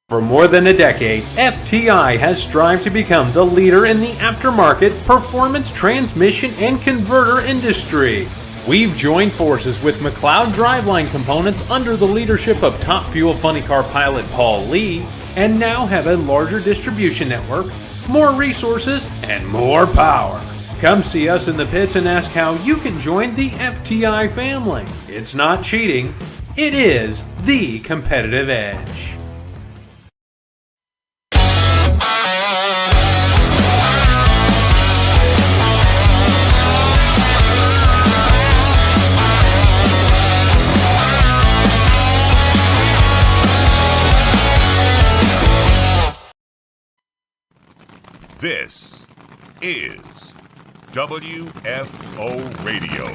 For more than a decade, FTI has strived to become the leader in the aftermarket performance transmission and converter industry. We've joined forces with McLeod Driveline Components under the leadership of Top Fuel Funny Car pilot Paul Lee, and now have a larger distribution network, more resources, and more power. Come see us in the pits and ask how you can join the FTI family. It's not cheating, it is the competitive edge. This is WFO Radio.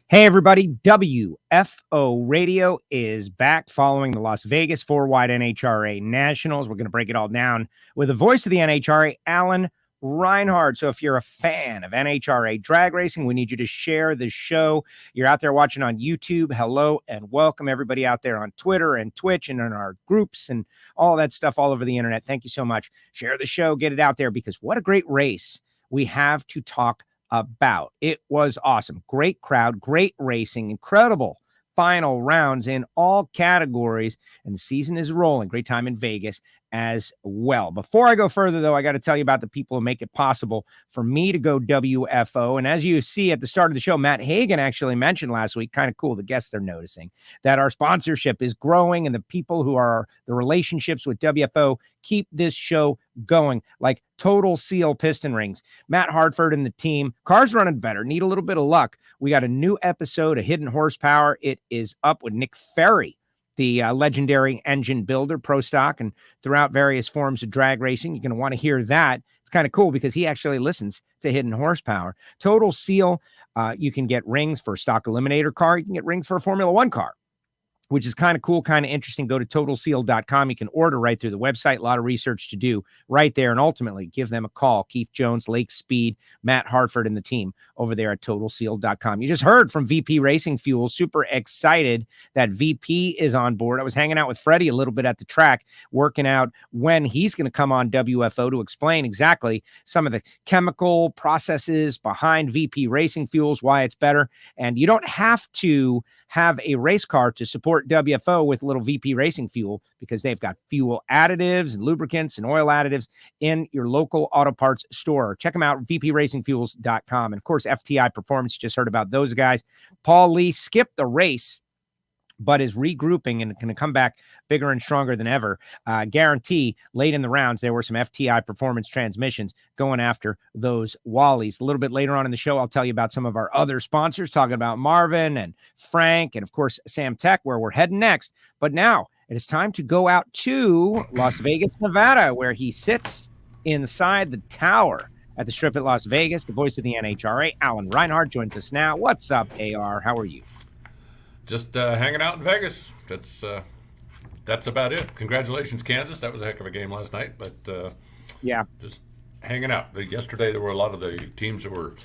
Hey everybody, WFO Radio is back following the Las Vegas Four-Wide NHRA Nationals. We're going to break it all down with the voice of the NHRA, Alan Reinhart. So if you're a fan of NHRA Drag Racing, we need you to share the show. You're out there watching on YouTube. Hello and welcome everybody out there on Twitter and Twitch and in our groups and all that stuff all over the internet. Thank you so much. Share the show, get it out there, because what a great race we have to talk about. It was awesome. Great crowd, great racing, incredible final rounds in all categories, and the season is rolling. Great time in Vegas as well. Before I go further, though, I got to tell you about the people who make it possible for me to go WFO. And as you see at the start of the show, Matt Hagan actually mentioned last week, kind of cool, the guests they're noticing, that our sponsorship is growing, and the people who are the relationships with WFO keep this show going, like Total Seal Piston Rings. Matt Hartford and the team, cars running better, need a little bit of luck. We got a new episode of Hidden Horsepower. It is up with Nick Ferry, the legendary engine builder, pro stock, and throughout various forms of drag racing. You're going to want to hear that. It's kind of cool because he actually listens to Hidden Horsepower. Total Seal, you can get rings for a stock eliminator car. You can get rings for a Formula One car, which is kind of cool, kind of interesting. Go to totalseal.com. You can order right through the website. A lot of research to do right there. And ultimately, give them a call. Keith Jones, Lake Speed, Matt Hartford, and the team over there at totalseal.com. You just heard from VP Racing Fuel. Super excited that VP is on board. I was hanging out with Freddie a little bit at the track, working out when he's going to come on WFO to explain exactly some of the chemical processes behind VP Racing Fuels, why it's better. And you don't have to have a race car to support WFO with little VP Racing Fuel, because they've got fuel additives and lubricants and oil additives in your local auto parts store. Check them out, vpracingfuels.com. And of course, FTI Performance, just heard about those guys. Paul Lee skipped the race, but is regrouping and going to come back bigger and stronger than ever. Guarantee late in the rounds, there were some FTI Performance transmissions going after those Wallies. A little bit later on in the show, I'll tell you about some of our other sponsors, talking about Marvin and Frank and, of course, Sam Tech, where we're heading next. But now it is time to go out to Las Vegas, Nevada, where he sits inside the tower at the Strip at Las Vegas. The voice of the NHRA, Alan Reinhart, joins us now. What's up, AR? How are you? Just hanging out in Vegas. That's about it. Congratulations, Kansas. That was a heck of a game last night. But yeah, just hanging out. Yesterday there were a lot of the teams that were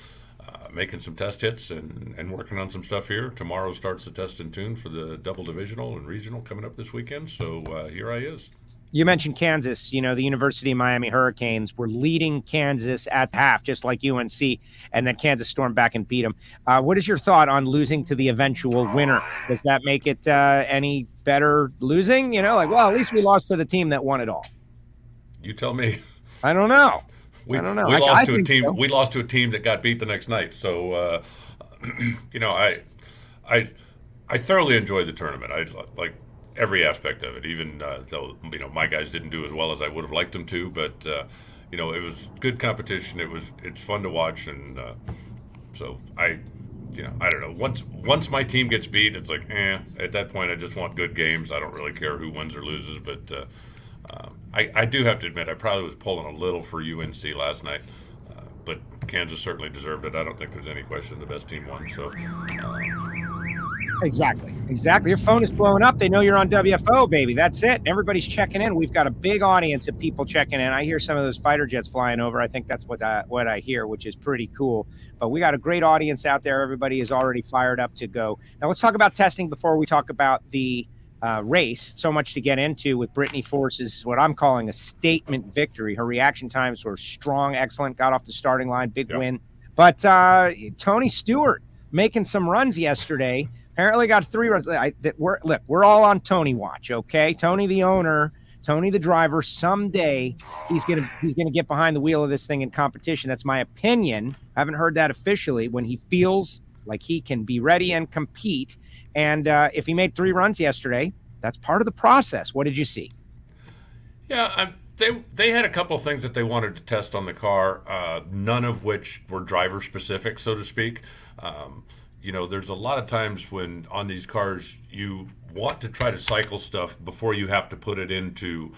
making some test hits and working on some stuff here. Tomorrow starts the test and tune for the double divisional and regional coming up this weekend. So here I is. You mentioned Kansas. You know, the University of Miami Hurricanes were leading Kansas at half, just like UNC, and then Kansas stormed back and beat them. What is your thought on losing to the eventual winner? Does that make it any better losing? You know, like, well, at least we lost to the team that won it all. You tell me. I don't know. We don't know. We lost to a team. So. We lost to a team that got beat the next night. So, you know, I thoroughly enjoyed the tournament. I like every aspect of it, even though, you know, my guys didn't do as well as I would have liked them to, but you know, it was good competition. It's fun to watch, and so I don't know. Once my team gets beat, it's like, at that point I just want good games. I don't really care who wins or loses, but I do have to admit I probably was pulling a little for UNC last night, but Kansas certainly deserved it. I don't think there's any question the best team won. So. Exactly. Your phone is blowing up. They know you're on WFO, baby. That's it. Everybody's checking in. We've got a big audience of people checking in. I hear some of those fighter jets flying over. I think that's what I hear, which is pretty cool. But we got a great audience out there. Everybody is already fired up to go. Now let's talk about testing before we talk about the race. So much to get into with Brittany Force's what I'm calling a statement victory. Her reaction times were strong, excellent, got off the starting line, big win. But Tony Stewart making some runs yesterday. Apparently got 3 runs. We're all on Tony watch, okay? Tony the owner, Tony the driver. Someday he's gonna get behind the wheel of this thing in competition. That's my opinion. I haven't heard that officially. When he feels like he can be ready and compete. And if he made 3 runs yesterday, that's part of the process. What did you see? Yeah, they had a couple of things that they wanted to test on the car, none of which were driver specific, so to speak. There's a lot of times when on these cars you want to try to cycle stuff before you have to put it into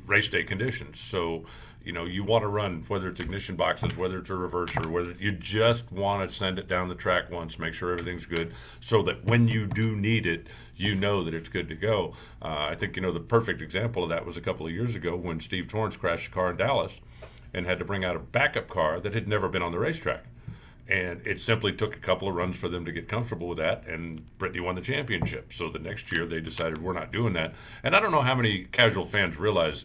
race day conditions. So you want to run, whether it's ignition boxes, whether it's a reverser, whether you just want to send it down the track once, make sure everything's good, so that when you do need it, you know that it's good to go. I think, the perfect example of that was a couple of years ago when Steve Torrance crashed a car in Dallas and had to bring out a backup car that had never been on the racetrack. And it simply took a couple of runs for them to get comfortable with that, and Brittany won the championship. So the next year they decided we're not doing that. And I don't know how many casual fans realize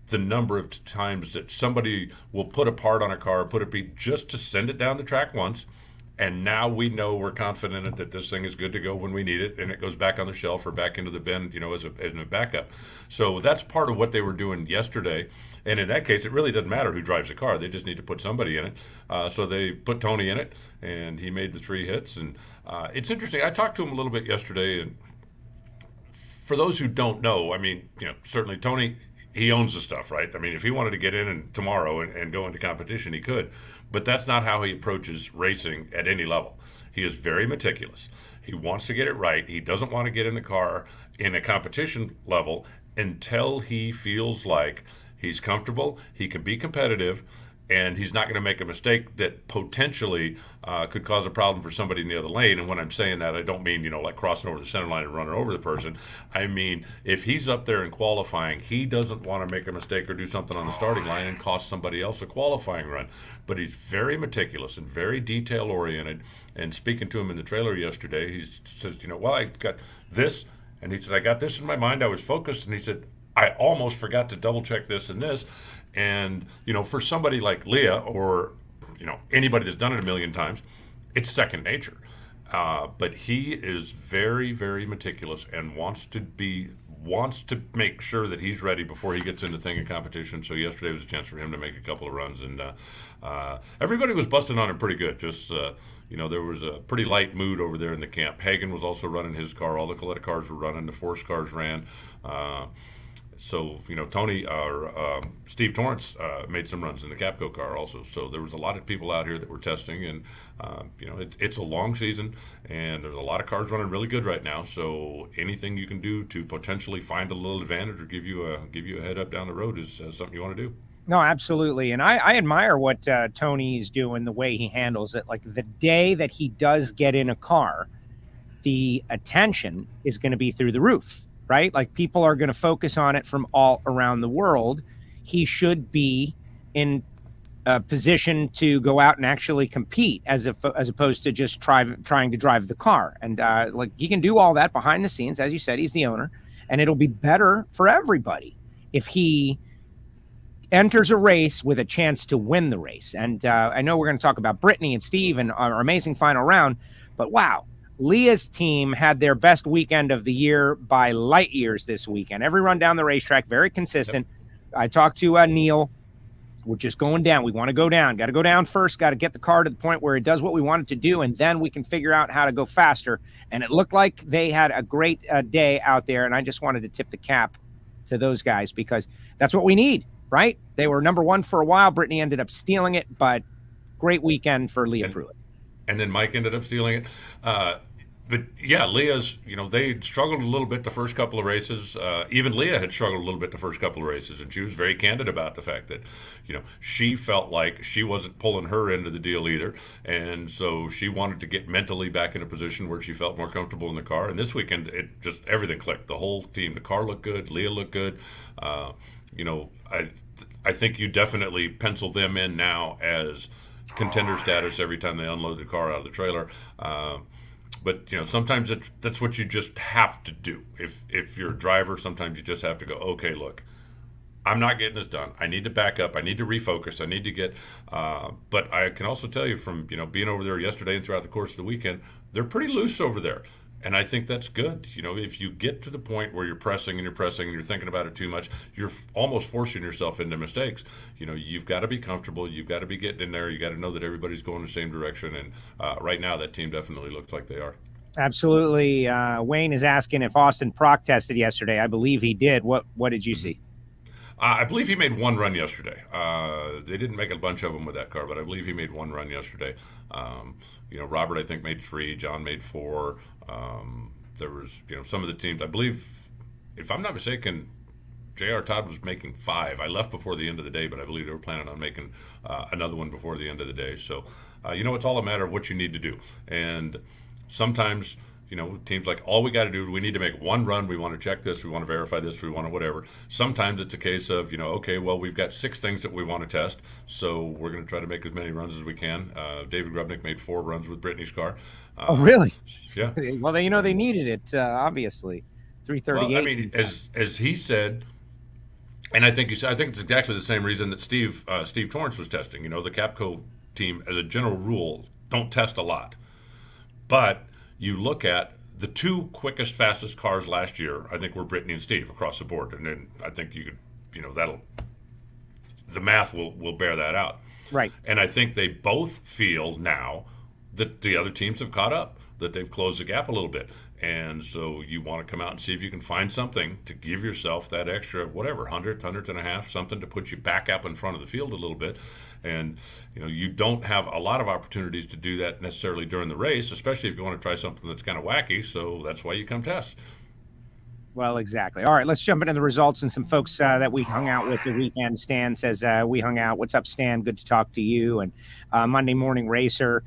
the number of times that somebody will put a part on a car, put a beat just to send it down the track once, and now we know we're confident in it that this thing is good to go when we need it, and it goes back on the shelf or back into the bin, as a backup. So that's part of what they were doing yesterday. And in that case, it really doesn't matter who drives the car. They just need to put somebody in it. So they put Tony in it, and he made the 3 hits. And it's interesting. I talked to him a little bit yesterday, and for those who don't know, certainly Tony, he owns the stuff, right? If he wanted to get in tomorrow and go into competition, he could. But that's not how he approaches racing at any level. He is very meticulous. He wants to get it right. He doesn't want to get in the car in a competition level until he feels like he's comfortable, he can be competitive, and he's not going to make a mistake that potentially could cause a problem for somebody in the other lane. And when I'm saying that, I don't mean, like crossing over the center line and running over the person. I mean, if he's up there in qualifying, he doesn't want to make a mistake or do something on the starting line and cost somebody else a qualifying run. But he's very meticulous and very detail-oriented. And speaking to him in the trailer yesterday, he says, I got this. And he said, I got this in my mind. I was focused. And he said, I almost forgot to double-check this and this. And, for somebody like Leah or, anybody that's done it a million times, it's second nature. But he is very, very meticulous and wants to make sure that he's ready before he gets into thing in competition. So yesterday was a chance for him to make a couple of runs. And everybody was busting on him pretty good. Just, there was a pretty light mood over there in the camp. Hagan was also running his car. All the Coletta cars were running. The Force cars ran. So, Tony or Steve Torrance made some runs in the Capco car also. So there was a lot of people out here that were testing, and it's a long season, and there's a lot of cars running really good right now. So anything you can do to potentially find a little advantage or give you a head up down the road is something you want to do. No, absolutely. And I admire what Tony's doing, the way he handles it. Like the day that he does get in a car, the attention is going to be through the roof. Right? Like people are going to focus on it from all around the world. He should be in a position to go out and actually compete as opposed to just trying to drive the car. And he can do all that behind the scenes. As you said, he's the owner, and it'll be better for everybody if he enters a race with a chance to win the race. And I know we're going to talk about Brittany and Steve and our amazing final round, but wow. Leah's team had their best weekend of the year by light years this weekend. Every run down the racetrack, very consistent. Yep. I talked to Neil. We're just going down. We want to go down. Got to go down first. Got to get the car to the point where it does what we want it to do, and then we can figure out how to go faster. And it looked like they had a great day out there, and I just wanted to tip the cap to those guys because that's what we need, right? They were number one for a while. Brittany ended up stealing it, but great weekend for Leah Pruitt. And then Mike ended up stealing it. But yeah, Leah's, they struggled a little bit the first couple of races. Even Leah had struggled a little bit the first couple of races, and she was very candid about the fact that, she felt like she wasn't pulling her end of the deal either. And so she wanted to get mentally back in a position where she felt more comfortable in the car. And this weekend, everything clicked. The whole team, the car looked good. Leah looked good. I think you definitely pencil them in now as contender status every time they unload the car out of the trailer. But sometimes that's what you just have to do. If you're a driver, sometimes you just have to go, okay, look, I'm not getting this done. I need to back up. I need to refocus. I need to get. But I can also tell you from being over there yesterday and throughout the course of the weekend, they're pretty loose over there, and I think that's good. If you get to the point where you're pressing and you're thinking about it too much, you're almost forcing yourself into mistakes. You've got to be comfortable. You've got to be getting in there. You got to know that everybody's going the same direction. And right now, that team definitely looks like they are. Absolutely. Wayne is asking if Austin Prock tested yesterday. I believe he did. What did you see? I believe he made one run yesterday. They didn't make a bunch of them with that car, but I believe he made one run yesterday. Robert, I think, made 3. John made 4. There was, some of the teams, I believe, if I'm not mistaken, J.R. Todd was making 5. I left before the end of the day, but I believe they were planning on making another one before the end of the day. So, it's all a matter of what you need to do. And sometimes, teams like, all we got to do, we need to make one run. We want to check this. We want to verify this. We want to whatever. Sometimes it's a case of, okay, well, we've got 6 things that we want to test, so we're going to try to make as many runs as we can. David Grubnick made 4 runs with Brittany's car. Oh, really? Yeah. Well, they needed it, obviously. 338. Well, I mean, as he said, and I think it's exactly the same reason that Steve Torrance was testing. The Capco team, as a general rule, don't test a lot. But you look at the 2 quickest, fastest cars last year, I think were Brittany and Steve across the board. And then I think you could, the math will bear that out. Right. And I think they both feel now that the other teams have caught up, that they've closed the gap a little bit. And so you want to come out and see if you can find something to give yourself that extra, whatever, 100th and a half, something to put you back up in front of the field a little bit. And, you don't have a lot of opportunities to do that necessarily during the race, especially if you want to try something that's kind of wacky. So that's why you come test. Well, exactly. All right, let's jump into the results and some folks that we hung out with the weekend. Stan says we hung out. What's up, Stan? Good to talk to you. And Monday Morning Racer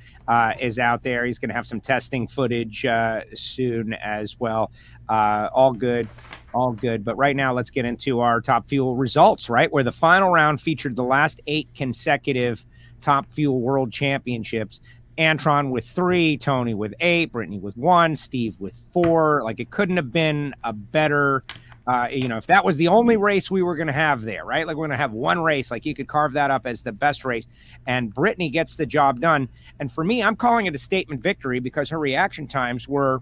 is out there. He's going to have some testing footage soon as well. All good. But right now, let's get into our Top Fuel results, right? Where the final round featured the last 8 consecutive Top Fuel World Championships. Antron with 3, Tony with 8, Brittany with 1, Steve with 4. Like, it couldn't have been a better, if that was the only race we were going to have there, right? Like, we're going to have one race, like you could carve that up as the best race. And Brittany gets the job done. And for me, I'm calling it a statement victory because her reaction times were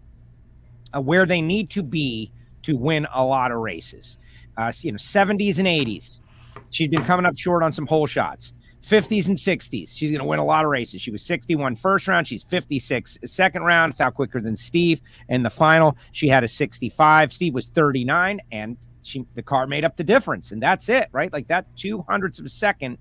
where they need to be to win a lot of races. 70s and 80s. She'd been coming up short on some hole shots. 50s and 60s. She's going to win a lot of races. She was 61 first round. She's 56 second round. Fell quicker than Steve. In the final, she had a 65. Steve was 39, and the car made up the difference. And that's it, right? Like, that 200ths of a second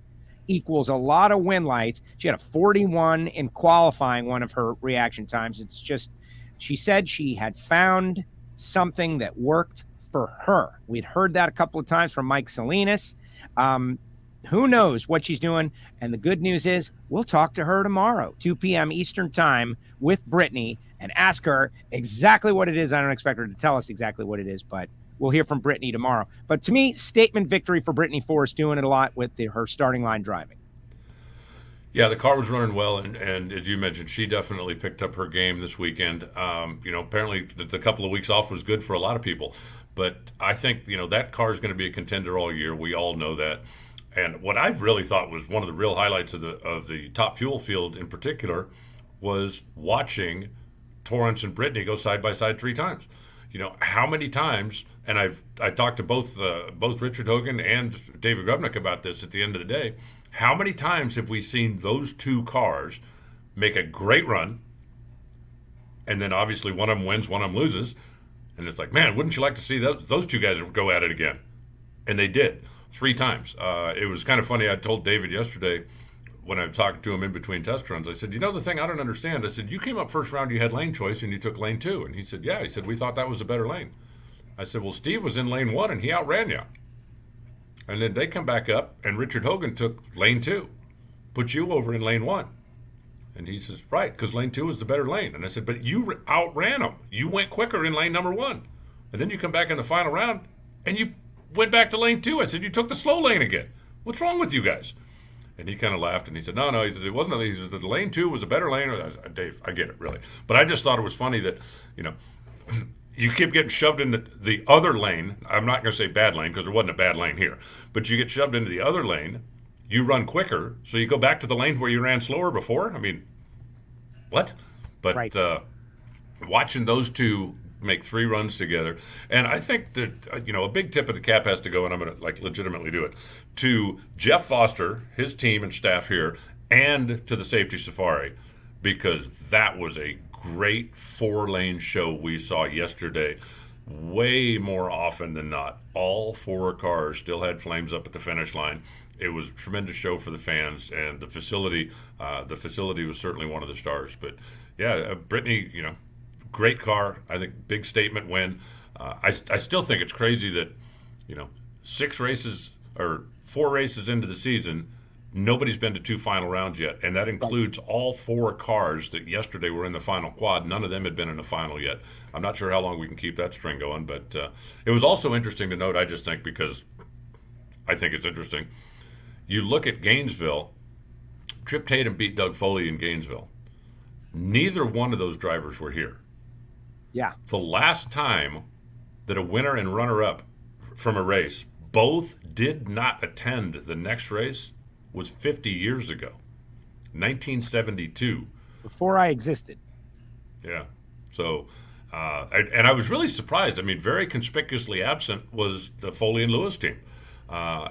equals a lot of win lights. She had a 41 in qualifying, one of her reaction times. It's just, she said she had found something that worked for her. We'd heard that a couple of times from Mike Salinas. Who knows what she's doing? And the good news is we'll talk to her tomorrow, 2 p.m. Eastern time with Brittany, and ask her exactly what it is. I don't expect her to tell us exactly what it is, but we'll hear from Brittany tomorrow. But to me, statement victory for Brittany Force, doing it a lot with her starting line driving. Yeah, the car was running well, and as you mentioned, she definitely picked up her game this weekend. Apparently the couple of weeks off was good for a lot of people, but I think, that car is going to be a contender all year. We all know that. And what I really thought was one of the real highlights of the Top Fuel field in particular was watching Torrance and Brittany go side by side 3 times. How many times, and I talked to both Richard Hogan and David Grubnick about this at the end of the day, how many times have we seen those 2 cars make a great run, and then obviously one of them wins, one of them loses, and it's like, man, wouldn't you like to see those 2 guys go at it again? And they did. 3 times. It was kind of funny. I told David yesterday when I was talking to him in between test runs, I said, the thing I don't understand, I said, you came up first round, you had lane choice, and you took lane 2. And he said, yeah. He said, we thought that was a better lane. I said, well, Steve was in lane 1, and he outran you. And then they come back up, and Richard Hogan took lane 2, put you over in lane 1. And he says, right, because lane 2 is the better lane. And I said, but you outran him. You went quicker in lane number 1. And then you come back in the final round, and you went back to lane 2. I said, you took the slow lane again. What's wrong with you guys? And he kind of laughed and he said, no, he said, it wasn't, he said, the lane 2 was a better lane. I said, Dave, I get it, really. But I just thought it was funny that, you keep getting shoved into the other lane. I'm not going to say bad lane because there wasn't a bad lane here. But you get shoved into the other lane. You run quicker, so you go back to the lane where you ran slower before. I mean, what? But right. Watching those two make 3 runs together, and I think that a big tip of the cap has to go, and I'm going to legitimately do it, to Jeff Foster, his team and staff here, and to the Safety Safari, because that was a great 4-lane show we saw yesterday. Way more often than not, all 4 cars still had flames up at the finish line. It was a tremendous show for the fans, and the facility was certainly one of the stars. But yeah, Brittany, great car. I think big statement win. I still think it's crazy that 6 races or 4 races into the season, nobody's been to 2 final rounds yet, and that includes all 4 cars that yesterday were in the final quad. None of them had been in the final yet. I'm not sure how long we can keep that string going, but it was also interesting to note, I just think, because I think it's interesting. You look at Gainesville, Trip Tatum beat Doug Foley in Gainesville. Neither one of those drivers were here. Yeah. The last time that a winner and runner-up from a race both did not attend the next race was 50 years ago, 1972. Before I existed. Yeah. So, and I was really surprised. I mean, very conspicuously absent was the Foley and Lewis team.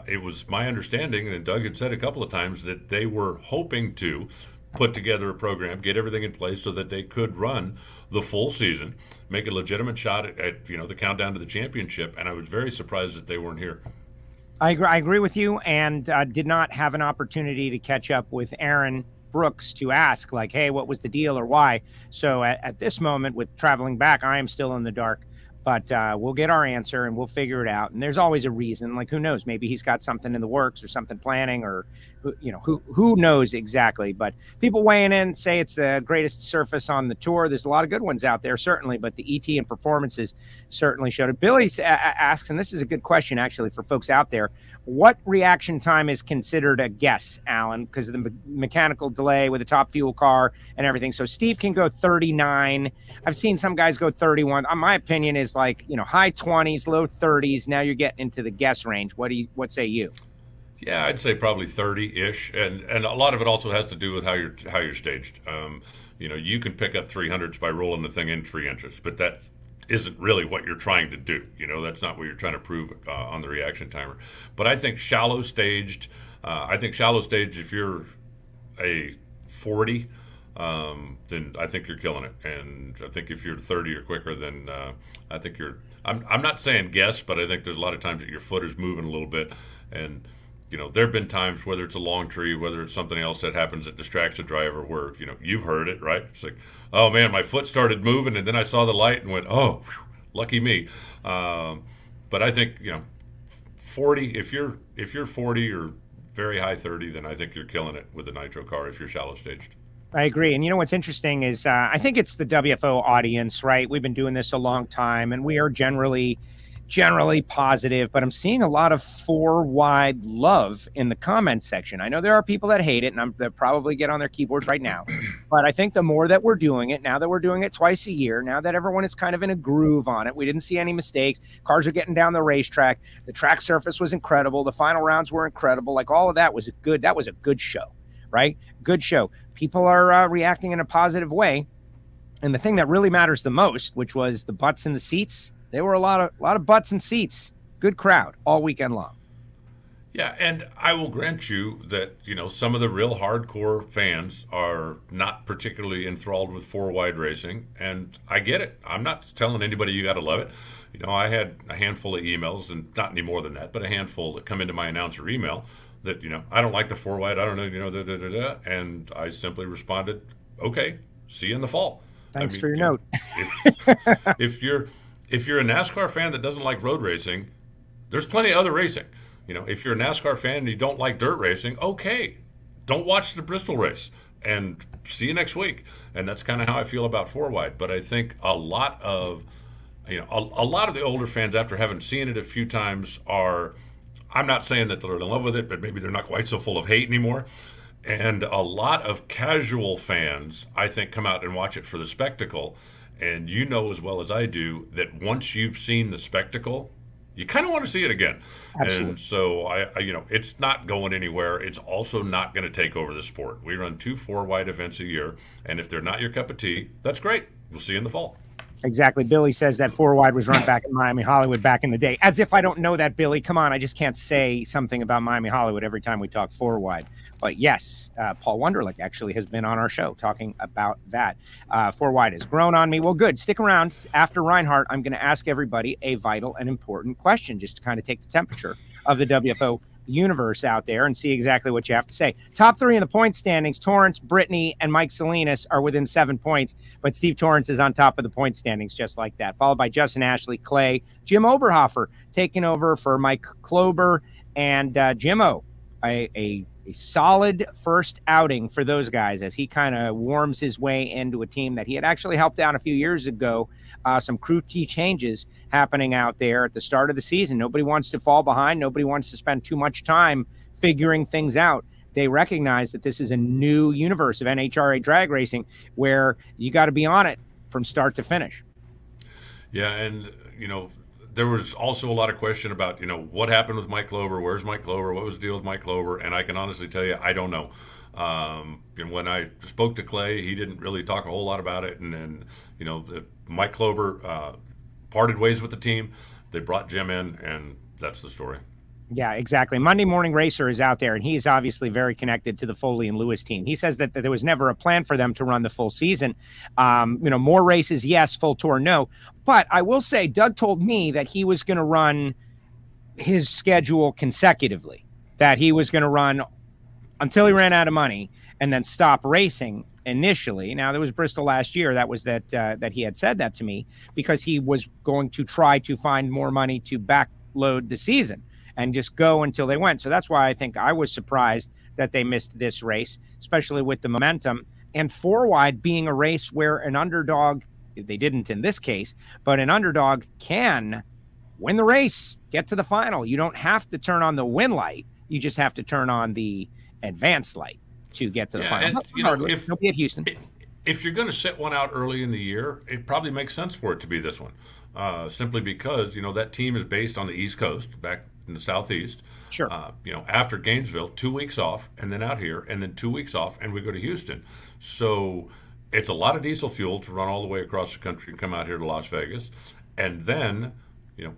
It was my understanding, and Doug had said a couple of times, that they were hoping to put together a program, get everything in place so that they could run the full season, make a legitimate shot at the countdown to the championship. And I was very surprised that they weren't here. I agree with you, and did not have an opportunity to catch up with Aaron Brooks to ask, like, hey, what was the deal or why? So at this moment, with traveling back, I am still in the dark. But we'll get our answer and we'll figure it out. And there's always a reason. Like, who knows? Maybe he's got something in the works or something planning, or who knows exactly. But people weighing in say it's the greatest surface on the tour. There's a lot of good ones out there, certainly, but the ET and performances certainly showed it. Billy asks, and this is a good question actually for folks out there, what reaction time is considered a guess, Alan, because of the mechanical delay with the top fuel car and everything. So Steve can go 39. I've seen some guys go 31. My opinion is high 20s, low 30s. Now you're getting into the guess range. What say you? Yeah, I'd say probably 30-ish, and a lot of it also has to do with how you're staged. You can pick up 300s by rolling the thing in 3 inches, but that isn't really what you're trying to do. That's not what you're trying to prove on the reaction timer. But I think shallow staged. If you're a 40. Then I think you're killing it. And I think if you're 30 or quicker, then I think I'm not saying guess, but I think there's a lot of times that your foot is moving a little bit. And, there have been times, whether it's a long tree, whether it's something else that happens that distracts the driver, where, you've heard it, right? It's like, oh man, my foot started moving and then I saw the light and went, oh, whew, lucky me. But I think, 40, if you're 40 or very high 30, then I think you're killing it with a nitro car if you're shallow staged. I agree. And what's interesting is I think it's the WFO audience, right? We've been doing this a long time and we are generally positive, but I'm seeing a lot of 4-wide love in the comments section. I know there are people that hate it, and they'll probably get on their keyboards right now. But I think the more that we're doing it, now that we're doing it twice a year, now that everyone is kind of in a groove on it, we didn't see any mistakes. Cars are getting down the racetrack. The track surface was incredible. The final rounds were incredible. Like, all of that was a good show, right? Good show. People are reacting in a positive way. And the thing that really matters the most, which was the butts in the seats, there were a lot of butts and seats. Good crowd all weekend long. Yeah, and I will grant you that, some of the real hardcore fans are not particularly enthralled with 4-wide racing, and I get it. I'm not telling anybody you got to love it. I had a handful of emails, and not any more than that, but a handful that come into my announcer email that, I don't like the 4-wide, I don't know, and I simply responded, okay, see you in the fall. Thanks for your note. If you're a NASCAR fan that doesn't like road racing, there's plenty of other racing. If you're a NASCAR fan and you don't like dirt racing, okay, don't watch the Bristol race and see you next week. And that's kind of how I feel about 4-wide. But I think a lot of the older fans, after having seen it a few times, are I'm not saying that they're in love with it, but maybe they're not quite so full of hate anymore. And a lot of casual fans, I think, come out and watch it for the spectacle. And you know as well as I do that once you've seen the spectacle, you kind of want to see it again. Absolutely. And so I it's not going anywhere. It's also not going to take over the sport. We run 2 4-wide events a year, and if they're not your cup of tea, that's great. We'll see you in the fall. Exactly. Billy says that 4-wide was run back in Miami Hollywood back in the day. As if I don't know that, Billy. Come on, I just can't say something about Miami Hollywood every time we talk 4-wide. But yes, Paul Wunderlich actually has been on our show talking about that. 4-wide has grown on me. Well, good. Stick around. After Reinhart, I'm going to ask everybody a vital and important question just to kind of take the temperature of the WFO universe out there and see exactly what you have to say. Top 3 in the point standings, Torrance, Brittany, and Mike Salinas are within 7 points, but Steve Torrance is on top of the point standings just like that, followed by Justin Ashley, Clay, Jim Oberhofer taking over for Mike Klober, and Jimmo, a solid first outing for those guys as he kind of warms his way into a team that he had actually helped out a few years ago. Some crew key changes happening out there at the start of the season. Nobody wants to fall behind. Nobody wants to spend too much time figuring things out. They recognize that this is a new universe of NHRA drag racing where you got to be on it from start to finish. Yeah, and, there was also a lot of question about, what happened with Mike Klober? Where's Mike Klober? What was the deal with Mike Klober? And I can honestly tell you, I don't know. And when I spoke to Clay, he didn't really talk a whole lot about it. And then, Mike Klober parted ways with the team. They brought Jim in, and that's the story. Yeah, exactly. Monday Morning Racer is out there, and he is obviously very connected to the Foley and Lewis team. He says that there was never a plan for them to run the full season. More races, yes. Full tour, no. But I will say, Doug told me that he was going to run his schedule consecutively, that he was going to run until he ran out of money and then stop racing initially. Now, there was Bristol last year. That was that he had said that to me because he was going to try to find more money to backload the season and just go until they went. So that's why I think I was surprised that they missed this race, especially with the momentum. And 4-wide being a race where an underdog, they didn't in this case, but an underdog can win the race, get to the final. You don't have to turn on the win light. You just have to turn on the advanced light to get to the final. And, if they'll be at Houston. If you're going to set one out early in the year, it probably makes sense for it to be this one, simply because, that team is based on the East Coast, back in the Southeast. Sure. After Gainesville, 2 weeks off, and then out here, and then 2 weeks off, and we go to Houston. So it's a lot of diesel fuel to run all the way across the country and come out here to Las Vegas. And then,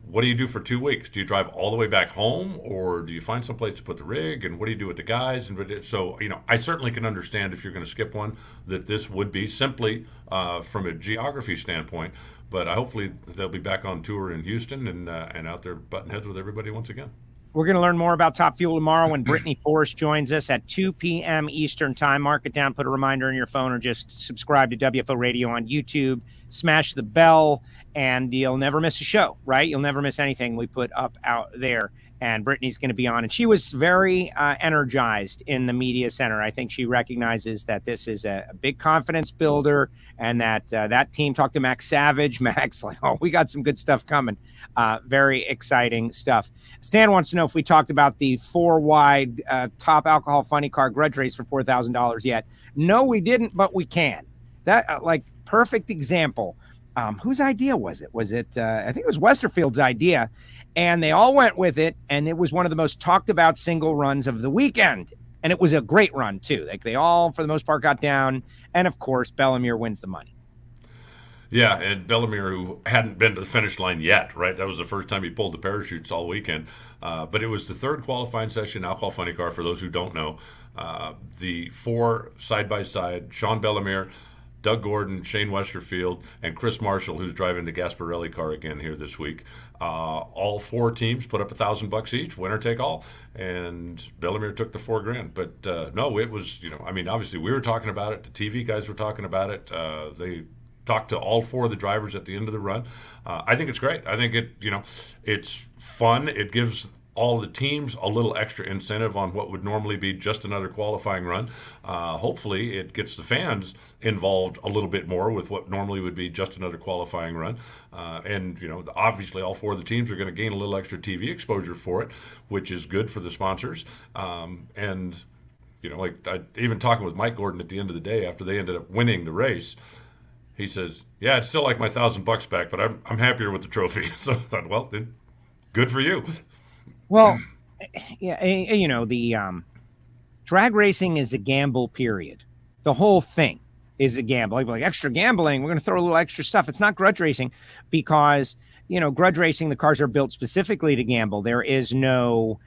what do you do for 2 weeks? Do you drive all the way back home, or do you find some place to put the rig? And what do you do with the guys? And so, I certainly can understand if you're going to skip one, that this would be simply from a geography standpoint. But hopefully they'll be back on tour in Houston and out there butting heads with everybody once again. We're going to learn more about Top Fuel tomorrow when Brittany Force joins us at 2 p.m. Eastern time. Mark it down, put a reminder in your phone, or just subscribe to WFO Radio on YouTube. Smash the bell, and you'll never miss a show, right? You'll never miss anything we put up out there. And Brittany's going to be on. And she was very energized in the media center. I think she recognizes that this is a big confidence builder, and that that team talked to Max Savage. Max, we got some good stuff coming. Very exciting stuff. Stan wants to know if we talked about the 4-wide top alcohol funny car grudge race for $4,000 yet. No, we didn't, but we can. That perfect example. Whose idea was it? Was it, I think it was Westerfield's idea, and they all went with it, and it was one of the most talked about single runs of the weekend. And it was a great run too. They all, for the most part, got down. And of course, Bellemere wins the money. Yeah, and Bellemere, who hadn't been to the finish line yet, right? That was the first time he pulled the parachutes all weekend. But it was the third qualifying session, alcohol funny car, for those who don't know. The 4 side-by-side, Sean Bellemere, Doug Gordon, Shane Westerfield, and Chris Marshall, who's driving the Gasparelli car again here this week. All 4 teams put up $1,000 each, winner take all, and Bellemere took the $4,000. But no, it was, obviously we were talking about it. The TV guys were talking about it. They talked to all 4 of the drivers at the end of the run. I think it's great. I think it's fun. It gives all the teams a little extra incentive on what would normally be just another qualifying run. Hopefully it gets the fans involved a little bit more with what normally would be just another qualifying run. And, obviously all 4 of the teams are going to gain a little extra TV exposure for it, which is good for the sponsors. Even talking with Mike Gordon at the end of the day after they ended up winning the race, he says, yeah, it's still like my $1,000 back, but I'm happier with the trophy. So I thought, well, then good for you. Well, yeah, the drag racing is a gamble, period. The whole thing is a gamble. Like extra gambling, we're going to throw a little extra stuff. It's not grudge racing because, grudge racing, the cars are built specifically to gamble. There is no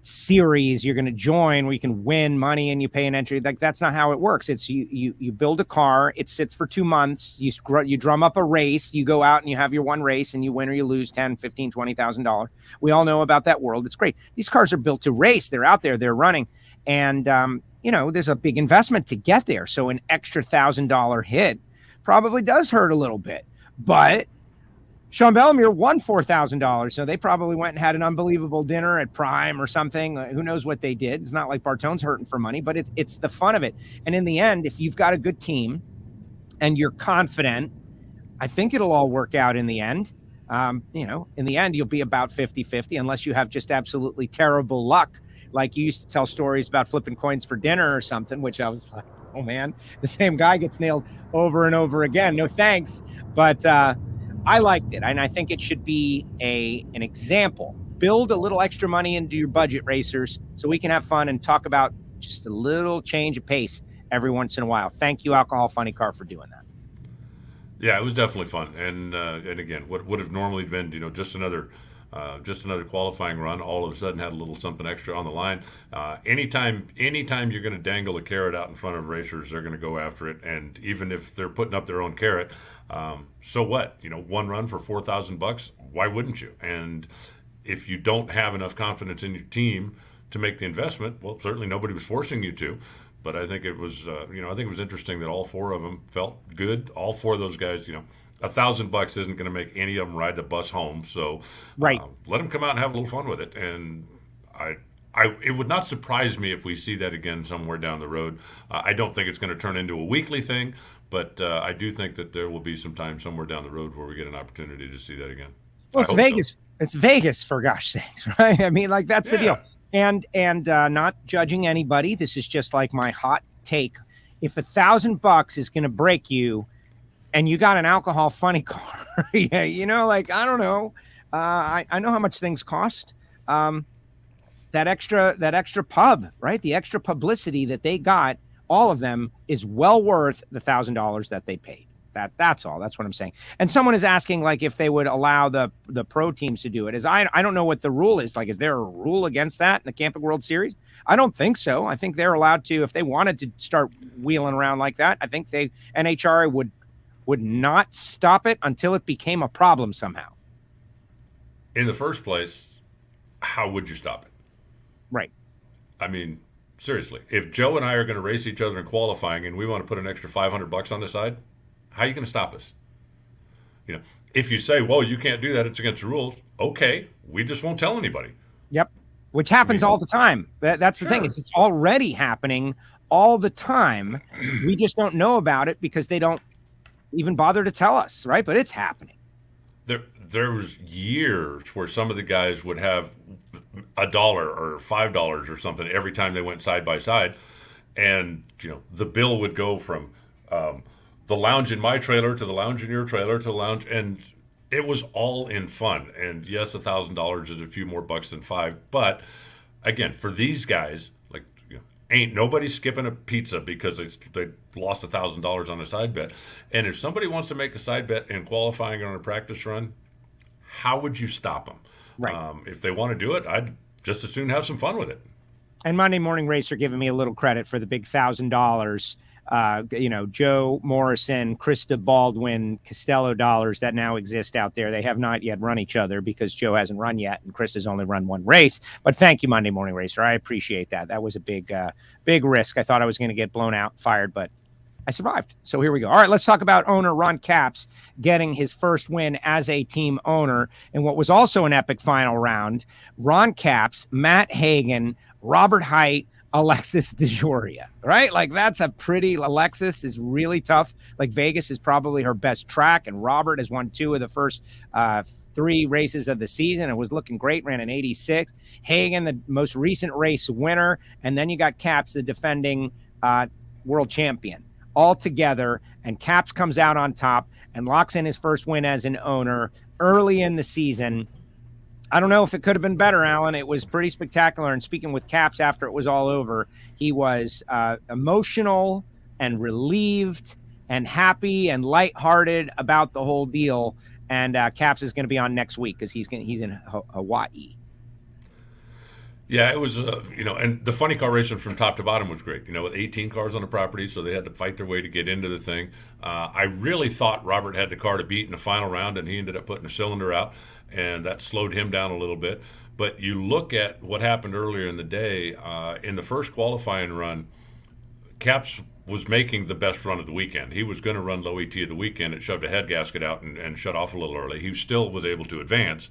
series you're going to join where you can win money and you pay an entry. Like that's not how it works. It's you build a car, it sits for 2 months, you drum up a race, you go out and you have your one race and you win or you lose $10, $15, $20,000. We all know about that world. It's great. These cars are built to race. They're out there, they're running. And there's a big investment to get there. So an extra $1,000 hit probably does hurt a little bit. But Sean Bellemere won $4,000, so they probably went and had an unbelievable dinner at Prime or something. Who knows what they did? It's not like Bartone's hurting for money, but it's the fun of it. And in the end, if you've got a good team and you're confident, I think it'll all work out in the end. In the end, you'll be about 50-50 unless you have just absolutely terrible luck. Like you used to tell stories about flipping coins for dinner or something, which I was like, oh man, the same guy gets nailed over and over again. No thanks. But, I liked it, and I think it should be an example. Build a little extra money into your budget, racers, so we can have fun and talk about just a little change of pace every once in a while. Thank you, Alcohol Funny Car, for doing that. Yeah, it was definitely fun, and again, what would have normally been, just another qualifying run, all of a sudden had a little something extra on the line. Anytime you're going to dangle a carrot out in front of racers, they're going to go after it, and even if they're putting up their own carrot, so what? One run for $4,000, why wouldn't you? And if you don't have enough confidence in your team to make the investment, well, certainly nobody was forcing you to. But I think it was, interesting that all 4 of them felt good. All 4 of those guys, $1,000 isn't going to make any of them ride the bus home. So right. Let them come out and have a little fun with it. And it would not surprise me if we see that again somewhere down the road. I don't think it's going to turn into a weekly thing, but I do think that there will be some time somewhere down the road where we get an opportunity to see that again. Well, it's Vegas. So. It's Vegas, for gosh sakes, right? I mean, like that's the deal. And not judging anybody. This is just like my hot take. If $1,000 is going to break you, and you got an Alcohol Funny Car, yeah, I don't know. I know how much things cost. That extra pub, right? The extra publicity that they got, all of them is well worth the $1,000 that they paid. That's all. That's what I'm saying. And someone is asking, like, if they would allow the pro teams to do it. I don't know what the rule is. Like, is there a rule against that in the Camping World Series? I don't think so. I think they're allowed to, if they wanted to start wheeling around like that. I think NHRA would not stop it until it became a problem somehow. In the first place, how would you stop it? Right. I mean, seriously, if Joe and I are going to race each other in qualifying and we want to put an extra $500 on the side, how are you going to stop us? If you say, well, you can't do that, it's against the rules. Okay, we just won't tell anybody. Yep. Which happens all the time. That's the thing. It's already happening all the time. We just don't know about it because they don't even bother to tell us, right? But it's happening. There was years where some of the guys would have $1 or $5 or something every time they went side by side, and the bill would go from the lounge in my trailer to the lounge in your trailer to the lounge, and it was all in fun. And yes, $1,000 is a few more bucks than $5, but again, for these guys, ain't nobody skipping a pizza because they lost $1,000 on a side bet. And if somebody wants to make a side bet in qualifying or on a practice run, how would you stop them? Right. If they want to do it, I'd just as soon have some fun with it. And Monday Morning Racer giving me a little credit for the big $1,000. Joe Morrison, Krista Baldwin, Castello dollars that now exist out there. They have not yet run each other because Joe hasn't run yet and Chris has only run one race. But thank you, Monday Morning Racer. I appreciate that. That was a big risk. I thought I was going to get fired, but I survived. So here we go. All right, let's talk about owner Ron Capps getting his first win as a team owner in what was also an epic final round. Ron Capps, Matt Hagan, Robert Height, Alexis DeJoria, right? Like that's a pretty, Alexis is really tough. Like Vegas is probably her best track, and Robert has won 2 of the first 3 races of the season and was looking great, ran an 86. Hagan, the most recent race winner, and then you got Capps, the defending world champion, all together, and Capps comes out on top and locks in his first win as an owner early in the season. I don't know if it could have been better, Alan. It was pretty spectacular. And speaking with Capps after it was all over, he was emotional and relieved and happy and lighthearted about the whole deal. And Capps is going to be on next week because he's in Hawaii. Yeah, it was, and the funny car racing from top to bottom was great, with 18 cars on the property, so they had to fight their way to get into the thing. I really thought Robert had the car to beat in the final round, and he ended up putting a cylinder out, and that slowed him down a little bit. But you look at what happened earlier in the day, in the first qualifying run, Capps was making the best run of the weekend. He was going to run low ET of the weekend. It shoved a head gasket out and shut off a little early. He still was able to advance.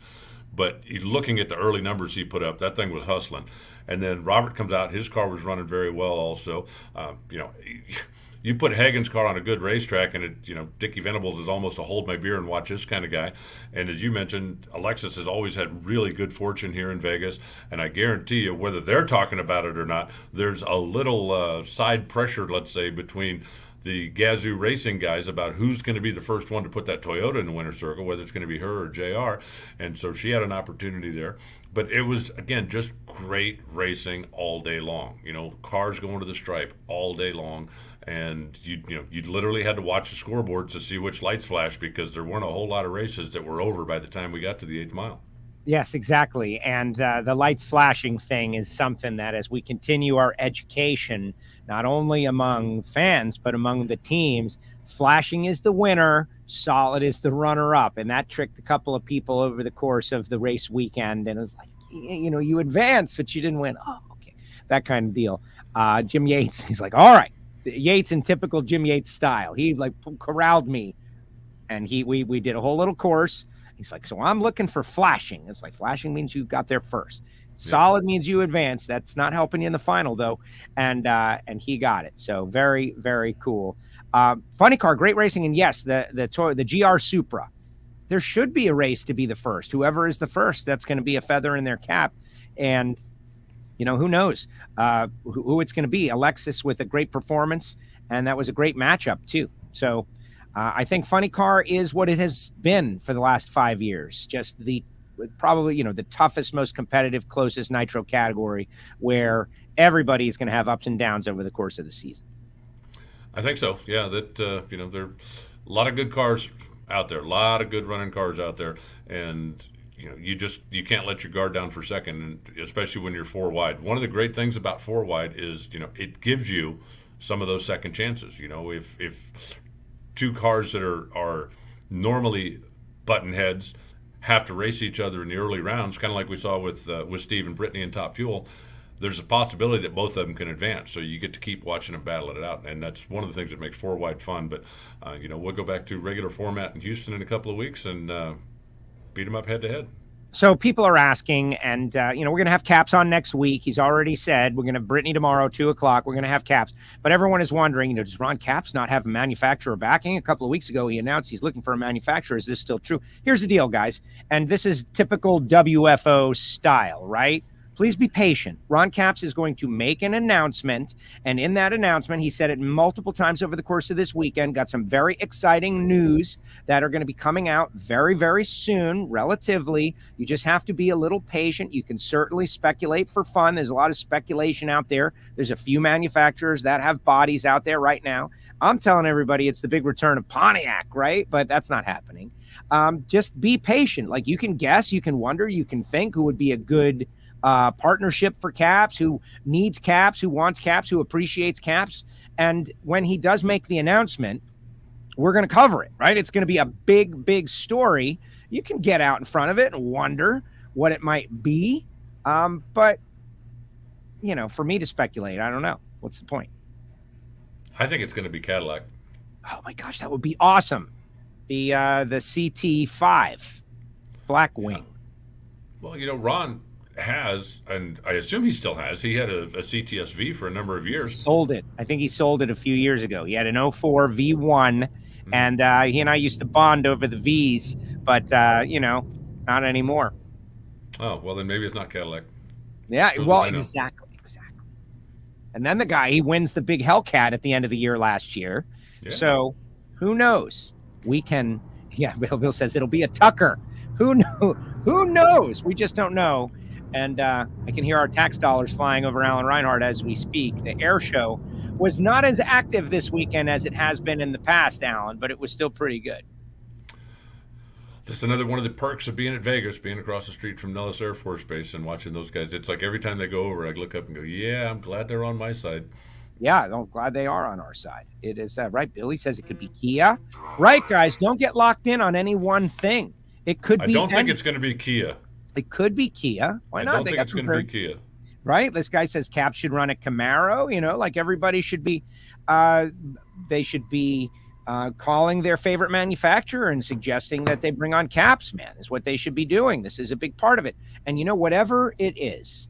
But looking at the early numbers he put up, that thing was hustling. And then Robert comes out. His car was running very well also. You put Hagen's car on a good racetrack, and Dickie Venables is almost a hold my beer and watch this kind of guy. And as you mentioned, Alexis has always had really good fortune here in Vegas. And I guarantee you, whether they're talking about it or not, there's a little side pressure, let's say, between the Gazoo Racing guys about who's going to be the first one to put that Toyota in the winner's circle, whether it's going to be her or JR. And so she had an opportunity there. But it was, again, just great racing all day long. Cars going to the stripe all day long. And you literally had to watch the scoreboards to see which lights flashed because there weren't a whole lot of races that were over by the time we got to the 8th mile. Yes, exactly. And the lights flashing thing is something that as we continue our education, not only among fans, but among the teams, flashing is the winner, solid is the runner-up. And that tricked a couple of people over the course of the race weekend. And it was like, you advanced, but you didn't win. Oh, okay. That kind of deal. Jim Yates, he's like, all right. Yates in typical Jim Yates style. He corralled me. And we did a whole little course. He's like, so I'm looking for flashing. It's like flashing means you got there first. Solid means you advanced. That's not helping you in the final, though. And he got it. So very, very cool. Funny car, great racing. And yes, the GR Supra. There should be a race to be the first. Whoever is the first, that's going to be a feather in their cap. And, who knows who it's going to be. Alexis with a great performance. And that was a great matchup, too. So I think Funny Car is what it has been for the last 5 years. Just probably the toughest, most competitive, closest nitro category where everybody is going to have ups and downs over the course of the season. I think so. Yeah, there are a lot of good cars out there, a lot of good running cars out there, and you can't let your guard down for a second, and especially when you're 4-wide. One of the great things about 4-wide is it gives you some of those second chances. If 2 cars that are normally button heads have to race each other in the early rounds, kind of like we saw with Steve and Brittany in Top Fuel, there's a possibility that both of them can advance. So you get to keep watching them battle it out, and that's one of the things that makes 4-wide fun. But we'll go back to regular format in Houston in a couple of weeks and beat them up head to head. So people are asking, and, we're going to have Capps on next week. He's already said we're going to have Brittany tomorrow, 2 o'clock. We're going to have Capps. But everyone is wondering, does Ron Capps not have a manufacturer backing? A couple of weeks ago, he announced he's looking for a manufacturer. Is this still true? Here's the deal, guys. And this is typical WFO style, right? Please be patient. Ron Capps is going to make an announcement, and in that announcement, he said it multiple times over the course of this weekend, got some very exciting news that are going to be coming out very, very soon, relatively. You just have to be a little patient. You can certainly speculate for fun. There's a lot of speculation out there. There's a few manufacturers that have bodies out there right now. I'm telling everybody it's the big return of Pontiac, right? But that's not happening. Just be patient. Like, you can guess, you can wonder, you can think who would be a good partnership for Capps, who needs Capps, who wants Capps, who appreciates Capps. And when he does make the announcement, we're going to cover it, right? It's going to be a big, big story. You can get out in front of it and wonder what it might be. But, for me to speculate, I don't know. What's the point? I think it's going to be Cadillac. Oh my gosh, that would be awesome. The CT5 Blackwing. Well, Ron has, and I assume he still has, he had a CTSV for a number of years. Sold it. I think he sold it a few years ago. He had an 04 V1, and he and I used to bond over the Vs, but, not anymore. Oh, well, then maybe it's not Cadillac. Yeah, well, exactly. And then the guy, he wins the big Hellcat at the end of the year last year. Yeah. So who knows? We can, Bill says it'll be a Tucker. Who knows? We just don't know. And I can hear our tax dollars flying over Alan Reinhart as we speak. The air show was not as active this weekend as it has been in the past, Alan, but it was still pretty good. Just another one of the perks of being at Vegas, being across the street from Nellis Air Force Base and watching those guys. It's like every time they go over, I look up and go, yeah, I'm glad they're on my side. Yeah, I'm glad they are on our side. It is right. Billy says it could be Kia. Right, guys, don't get locked in on any one thing. It could be. I don't think it's going to be Kia. It could be Kia. Why not? I don't think it's going to be Kia. Right? This guy says Cap should run a Camaro. Like everybody should be. They should be calling their favorite manufacturer and suggesting that they bring on Caps, man, is what they should be doing. This is a big part of it. And whatever it is,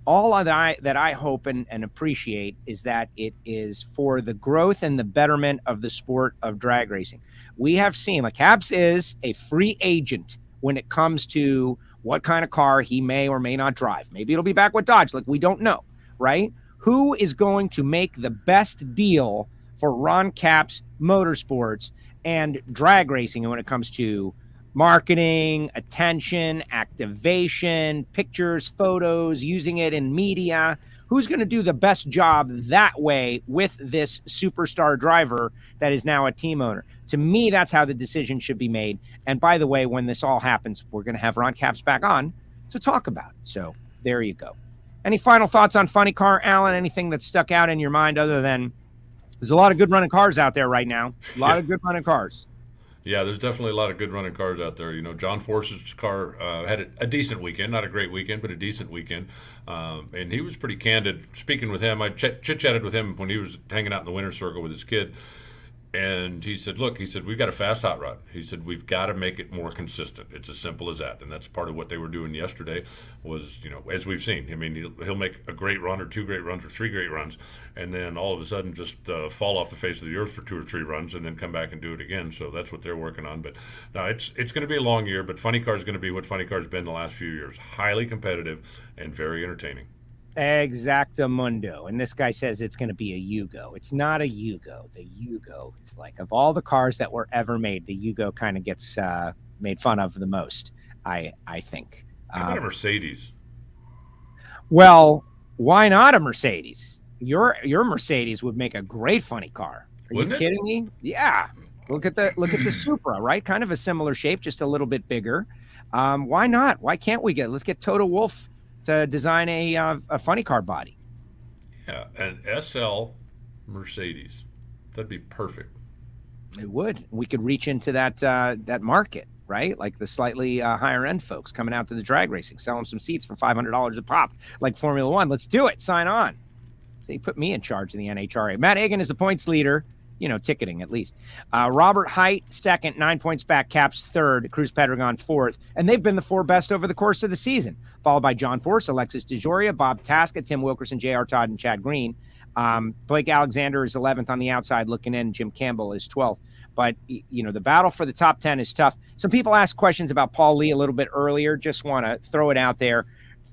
all that I hope and appreciate is that it is for the growth and the betterment of the sport of drag racing. We have seen, like, Caps is a free agent when it comes to what kind of car he may or may not drive. Maybe it'll be back with Dodge. Like, we don't know, right? Who is going to make the best deal for Ron Capps Motorsports and drag racing? And when it comes to marketing, attention, activation, pictures, photos, using it in media, who's going to do the best job that way with this superstar driver that is now a team owner? To me, that's how the decision should be made. And by the way, when this all happens, we're going to have Ron Capps back on to talk about it. So there you go. Any final thoughts on Funny Car, Alan? Anything that stuck out in your mind other than there's a lot of good running cars out there right now? A lot of good running cars. Yeah, there's definitely a lot of good running cars out there. John Force's car had a decent weekend, not a great weekend, but a decent weekend. And he was pretty candid speaking with him. I chit-chatted with him when he was hanging out in the winner's circle with his kid. And he said, look, we've got a fast hot rod. He said, we've got to make it more consistent. It's as simple as that. And that's part of what they were doing yesterday was, as we've seen. I mean, he'll make a great run or two great runs or three great runs, and then all of a sudden just fall off the face of the earth for two or three runs and then come back and do it again. So that's what they're working on. But no, it's going to be a long year, but Funny Car is going to be what Funny Car's been the last few years. Highly competitive and very entertaining. Exactamundo. And this guy says it's going to be a Yugo. It's not a Yugo. The Yugo is like, of all the cars that were ever made, the Yugo kind of gets made fun of the most, I think. How about a Mercedes? Well, why not a Mercedes? Your Mercedes would make a great funny car. Are you kidding me? Yeah. Look at the Supra, right? Kind of a similar shape, just a little bit bigger. Why not? Why can't we let's get Toto Wolff to design a funny car body? Yeah, an SL Mercedes. That'd be perfect. It would. We could reach into that market, right? Like the slightly higher end folks coming out to the drag racing, sell them some seats for $500 a pop, like Formula One. Let's do it. Sign on. See, put me in charge of the NHRA. Matt Hagan is the points leader. Ticketing at least. Robert Height, second, 9 points back. Caps, third. Cruz Pedregon, fourth. And they've been the four best over the course of the season, followed by John Force, Alexis DeJoria, Bob Tasca, Tim Wilkerson, J.R. Todd, and Chad Green. Blake Alexander is 11th on the outside looking in. Jim Campbell is 12th. But, the battle for the top 10 is tough. Some people asked questions about Paul Lee a little bit earlier. Just want to throw it out there.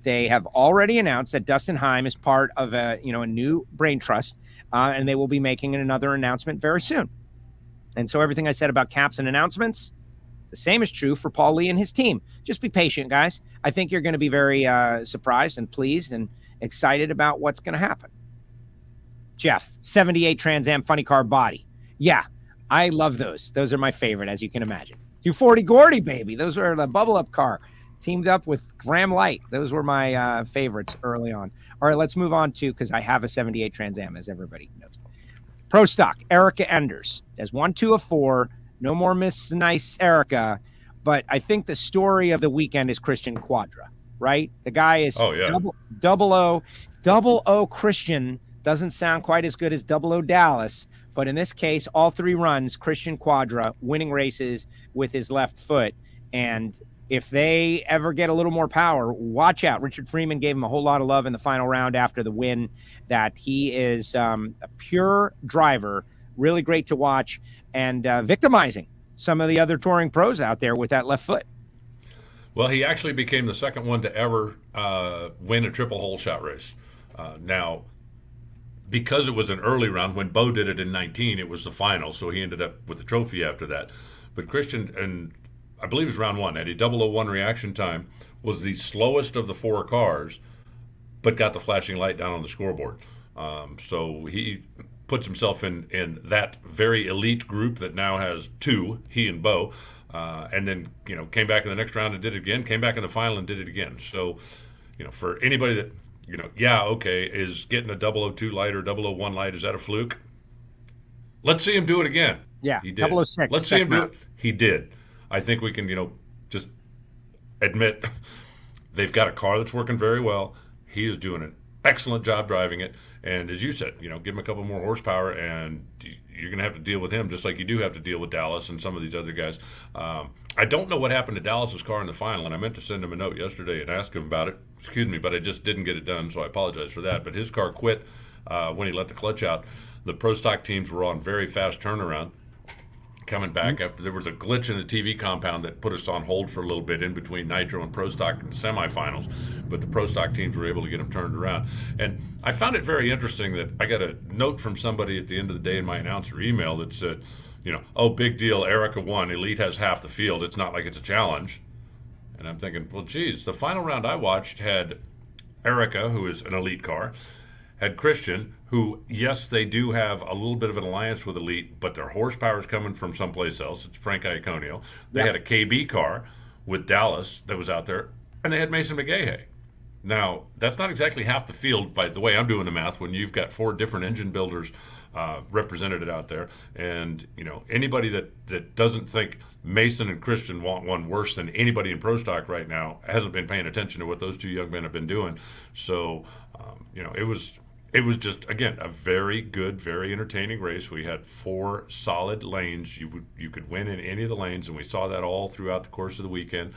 They have already announced that Dustin Heim is part of a new brain trust. And they will be making another announcement very soon. And so everything I said about caps and announcements, the same is true for Paul Lee and his team. Just be patient, guys. I think you're going to be very surprised and pleased and excited about what's going to happen. Jeff, 78 Trans Am funny car body. Yeah, I love those. Those are my favorite, as you can imagine. 240 Gordy, baby. Those are the bubble up car. Teamed up with Graham Light. Those were my favorites early on. All right, let's move on to, because I have a 78 Trans Am, as everybody knows. Pro Stock, Erica Enders. There's 1, 2 of 4. No more Miss Nice Erica. But I think the story of the weekend is Christian Quadra, right? The guy is double O Christian Doesn't sound quite as good as Double O Dallas, but in this case, all 3 runs, Christian Quadra winning races with his left foot. And if they ever get a little more power, watch out. Richard Freeman gave him a whole lot of love in the final round after the win, that he is a pure driver, really great to watch, and victimizing some of the other touring pros out there with that left foot. Well, he actually became the second one to ever win a triple hole shot race. Now, because it was an early round, when Bo did it in 19, it was the final, so he ended up with the trophy after that. But Christian, and I believe it was round 1, at a 001 reaction time, was the slowest of the 4 cars, but got the flashing light down on the scoreboard. So he puts himself in that very elite group that now has 2, he and Bo, and then came back in the next round and did it again, came back in the final and did it again. So for anybody that is getting a 002 light or 001 light, is that a fluke? Let's see him do it again. Yeah, he did. 006. Let's see him do it. He did. I think we can, just admit they've got a car that's working very well. He is doing an excellent job driving it. And as you said, give him a couple more horsepower, and you're going to have to deal with him just like you do have to deal with Dallas and some of these other guys. I don't know what happened to Dallas's car in the final, and I meant to send him a note yesterday and ask him about it. But I just didn't get it done, so I apologize for that. But his car quit when he let the clutch out. The pro stock teams were on very fast turnaround. Coming back after there was a glitch in the TV compound that put us on hold for a little bit in between Nitro and Pro Stock in the semifinals, but the Pro Stock teams were able to get them turned around. And I found it very interesting that I got a note from somebody at the end of the day in my announcer email that said, oh, big deal, Erica won, Elite has half the field, it's not like it's a challenge. And I'm thinking, well, geez, the final round I watched had Erica, who is an Elite car, had Christian, who, yes, they do have a little bit of an alliance with Elite, but their horsepower is coming from someplace else. It's Frank Iaconio. They had a KB car with Dallas that was out there, and they had Mason McGahey. Now, that's not exactly half the field by the way I'm doing the math when you've got 4 different engine builders represented out there. And, anybody that doesn't think Mason and Christian want one worse than anybody in Pro Stock right now hasn't been paying attention to what those 2 young men have been doing. So, it was just, again, a very good, very entertaining race. We had 4 solid lanes. You could win in any of the lanes, and we saw that all throughout the course of the weekend.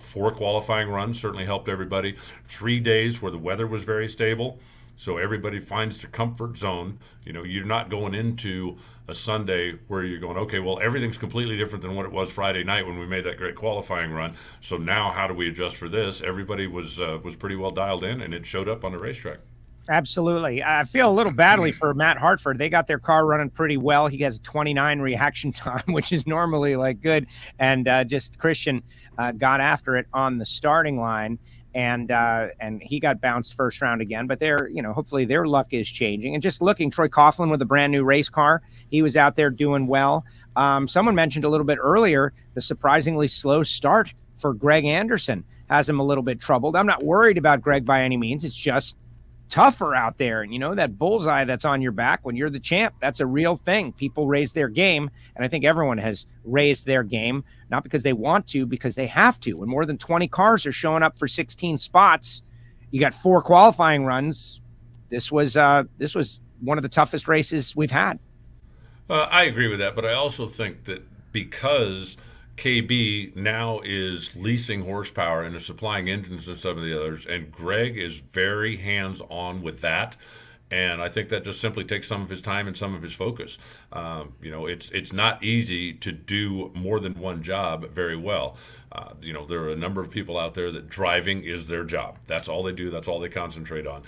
4 qualifying runs certainly helped everybody. 3 days where the weather was very stable, so everybody finds their comfort zone. You're not going into a Sunday where you're going, okay, well, everything's completely different than what it was Friday night when we made that great qualifying run. So now how do we adjust for this? Everybody was pretty well dialed in, and it showed up on the racetrack. Absolutely. I feel a little badly for Matt Hartford. They got their car running pretty well. He has a 29 reaction time, which is normally good. And just Christian got after it on the starting line, and he got bounced first round again. But hopefully their luck is changing. And just looking, Troy Coughlin with a brand new race car. He was out there doing well. Someone mentioned a little bit earlier the surprisingly slow start for Greg Anderson has him a little bit troubled. I'm not worried about Greg by any means. It's just tougher out there. And that bullseye that's on your back when you're the champ, that's a real thing. People raise their game, and I think everyone has raised their game, not because they want to, because they have to. When more than 20 cars are showing up for 16 spots, you got 4 qualifying runs. This was one of the toughest races we've had. I agree with that, but I also think that because KB now is leasing horsepower and is supplying engines to some of the others, and Greg is very hands-on with that. And I think that just simply takes some of his time and some of his focus. It's not easy to do more than one job very well. There are a number of people out there that driving is their job. That's all they do. That's all they concentrate on.